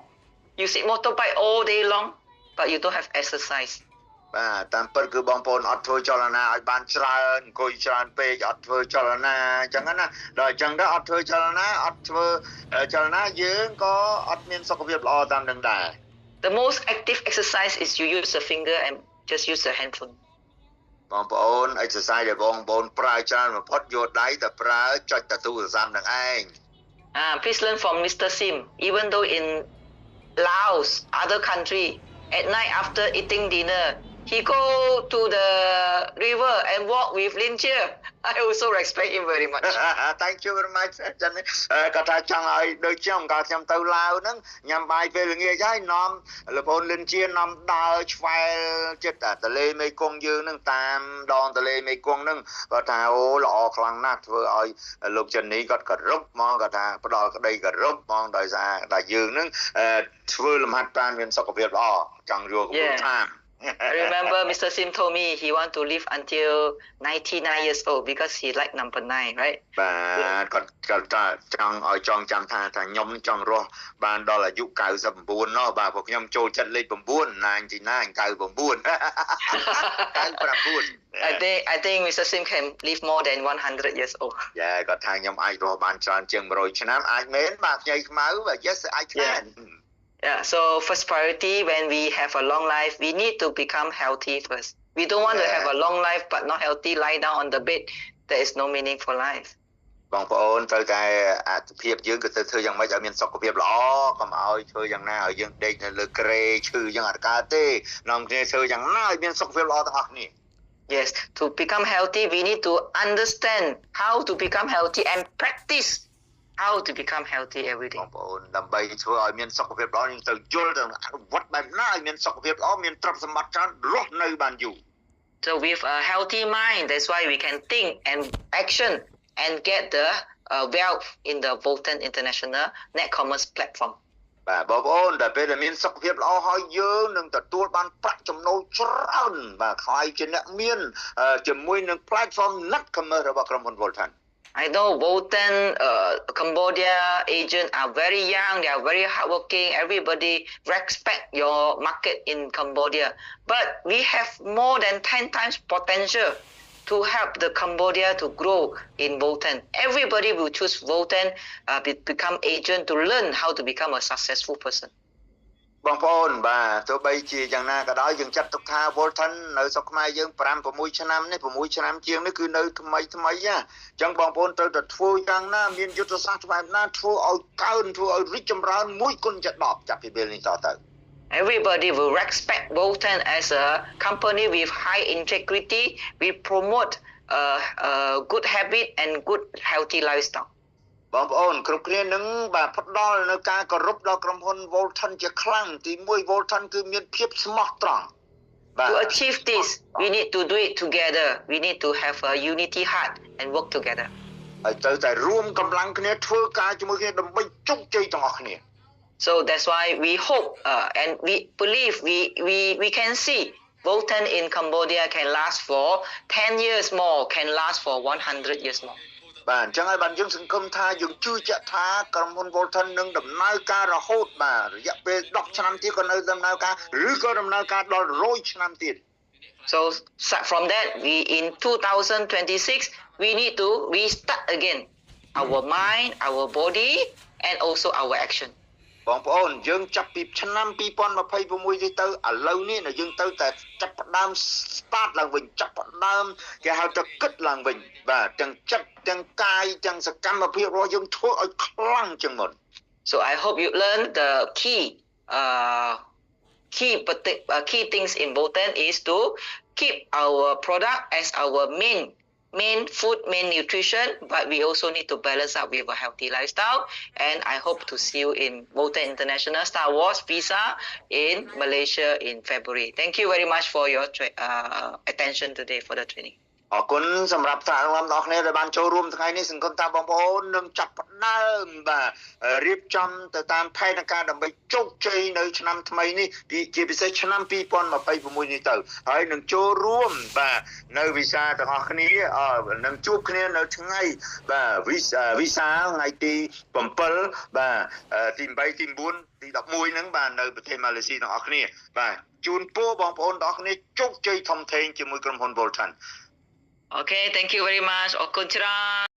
You sit motorbike all day long, but you don't have exercise. បាទតាមពិតគឺបងប្អូនអត់ធ្វើចលនាឲ្យបានច្រើនអង្គុយច្រើនពេកអត់ធ្វើចលនាអញ្ចឹងណាដល់អញ្ចឹងទៅអត់ធ្វើចលនាយើងក៏អត់មានសុខភាពល្អតាមនឹងដែរ The most active exercise is you use the finger and just use the handphone. បងប្អូន exercise ដែលបងប្អូនប្រើច្រើនបំផុតយកដៃតែប្រើចុចតែទូរស័ព្ទនឹងឯង Please learn from Mr. Sim. Even though in Laos, other country, at night after eating dinner, he go to the river and walk with Lin Chia. I also respect him very much. Thank you very much ចឹងគាត់ថាចង់ឲ្យដូចខ្ញុំក៏ខ្ញុំទៅឡាវហ្នឹងញ៉ាំបាយពេលល្ងាចហើយនាំលពូនលិនជានាំដើរឆ្វែលចិត្តទន្លេមេគង្គយើងហ្នឹងតាមដងទន្លេមេគង្គហ្នឹងគាត់ថាអូល្អខ្លាំងណាស់ធ្វើឲ្យលោកចិននេះគាត់គោរពហ្មងគាត់ថាផ្ដល់ក្តីគោរពហ្មងដោយសារតែយើងហ្នឹងធ្វើលំហាត់ប្រាណមានសុខភាពល្អចង់យកកំណត់តាមI remember Mr. Sim told me he want to live until 99 years old because he like number 9, right? បាទគាត់ចង់ឲ្យចងចាំថាខ្ញុំចង់រស់បានដល់អាយុ99ណោះបាទពួកខ្ញុំចូលចិត្តលេខ9 I think Mr. Sim can live more than 100 years old. យ៉ាគាត់ថាខ្ញុំអាចរស់បានច្រើនជាង100ឆ្នាំអាចមែនបាទខ្ញីខ្មៅ yes I can. Yeah, so first priority when we have a long life, we need to become healthy first. We don't want to have a long life but not healthy, lie down on the bed. There is no meaning for life. បងប្អូនត្រូវតែអត្ថភាពយើងក៏ទៅធ្វើយ៉ាងម៉េចឲ្យមានសុខភាពល្អកុំឲ្យធ្វើយ៉ាងណាឲ្យយើងដេកនៅលើគ្រែឈឺយ៉ាងអត់កើតទេនាំគ្នាធ្វើយ៉ាងណាឲ្យមានសុខភាពល្អទាំងអស់គ្នា Yes, to become healthy, we need to understand how to become healthy and practice how to become healthy every ប day. ងប្អូនដើម្បីធ្វើឲ្យមានសុខភាពល្អយើងត្រូវយល់ទៅអនុវត្តបែបណាឲ្យមានសុខភាពល្អមានទ្រព្យសម្បត្តិច្រើនរស់នៅបានយូរ So with a healthy mind, that's why we can think and action and get the wealth in the Volten International Net Commerce platform. បាទបងប្អូនតែពេលដែលមានសុខភាពល្អហើយយើងនឹងទទួលបានប្រាក់ចំណូលច្រើនបាទខ្លាយជាអ្នកមានជាមួយនឹង platform Net Commerce របស់ក្រុមហ៊ុន Volten I know Volten Cambodia agents are very young, they are very hardworking, everybody respect your market in Cambodia. But we have more than 10 times potential to help the Cambodia to grow in Volten. Everybody will choose Volten, become agent to learn how to become a successful person. បងប្អូនបាទទោះបីជាយ៉ាងណាក៏ដោយយើងចាត់ទុកថា Volten នៅស្រុកខ្មែរយើង5 6ឆ្នាំនេះ6ឆ្នាំជាងនេះគឺនៅថ្មីណាអញ្ចឹងបងប្អូនត្រូវតែធ្វើយ៉ាងណាមានយុទ្ធសាស្ត្របែបណាធ្វើឲ្យកើនធ្វើឲ្យរីកចម្រើនមួយគុណជា10ចាប់ពីពេលនេះតទៅ Everybody will respect Volten as a company with high integrity. We promote good habit and good healthy lifestyle. បងប្អូនគ្រប់គ្នានឹងបាទផ្ដល់នៅការគោរពដល់ក្រុមហ៊ុន Volten ជាខ្លាំងទី1 Volten គឺមានភាពស្មោះត្រង់ To achieve this, we need to do it together. We need to have a unity heart and work together. ហើយត្រូវតែរួមកម្លាំងគ្នាធ្វើការជាមួយគ្នាដើម្បីជោគជ័យទាំងអស់គ្នា So that's why we hope and we believe we can see Volten in Cambodia can last for 10 years more, can last for 100 years more. បាទអញ្ចឹងហើយបានយើងសង្ឃឹមថាយើងជឿជាក់ថាក្រុមហ៊ុន Volten នឹងដំណើរការរហូតបាទរយៈពេល10ឆ្នាំទៀតក៏នៅដំណើរការឬក៏ដំណើរការដល់100ឆ្នាំទៀត So from that, we in 2026 we need to restart again our mind, our body, and also our action. បងប្អូនយើងចាប់ពីឆ្នាំ2026នេះទៅឥឡូវនេះយើងទៅតែចាប់ផ្ដើម start ឡើងវិញចាប់ផ្ដើមគេហៅថាគិតឡើងវិញបាទទាំងចិត្តទាំងកាយទាំងសកម្មភាពរបស់យើងធ្វើឲ្យខ្លាំងជាងមុន So I hope you learn the key things in Volten is to keep our product as our main food, main nutrition, but we also need to balance up with a healthy lifestyle. And I hope to see you in Volten International Star Wars Visa in Malaysia in February. Thank you very much for your attention today for the training. អរគុណសម្រាប់ថ្នាក់ដឹកនាំបងប្អូនដែលបានចូលរួមថ្ងៃនេះសង្ឃឹមថាបងប្អូននឹងចាប់ផ្ដើមបាទរៀបចំទៅតាមផែនការដើម្បីជោគជ័យនៅឆ្នាំថ្មីនេះជាពិសេសឆ្នាំ2026នេះទៅហើយនឹងចូលរួមបាទនៅវិសាទាំងអស់គ្នានឹងជួបគ្នានៅថ្ងៃបាទវិសាថ្ងៃទី7បាទទី8ទី9ទី11ហ្នឹងបាទនៅប្រទេសម៉ាឡេស៊ីទាំងអស់គ្នាបាទជូនពរបងប្អូនទាំងអស់គ្នាជោគជ័យធំធេងជាមួយក្រុមហ៊ុន Volten Okay, thank you very much. Okun Chra.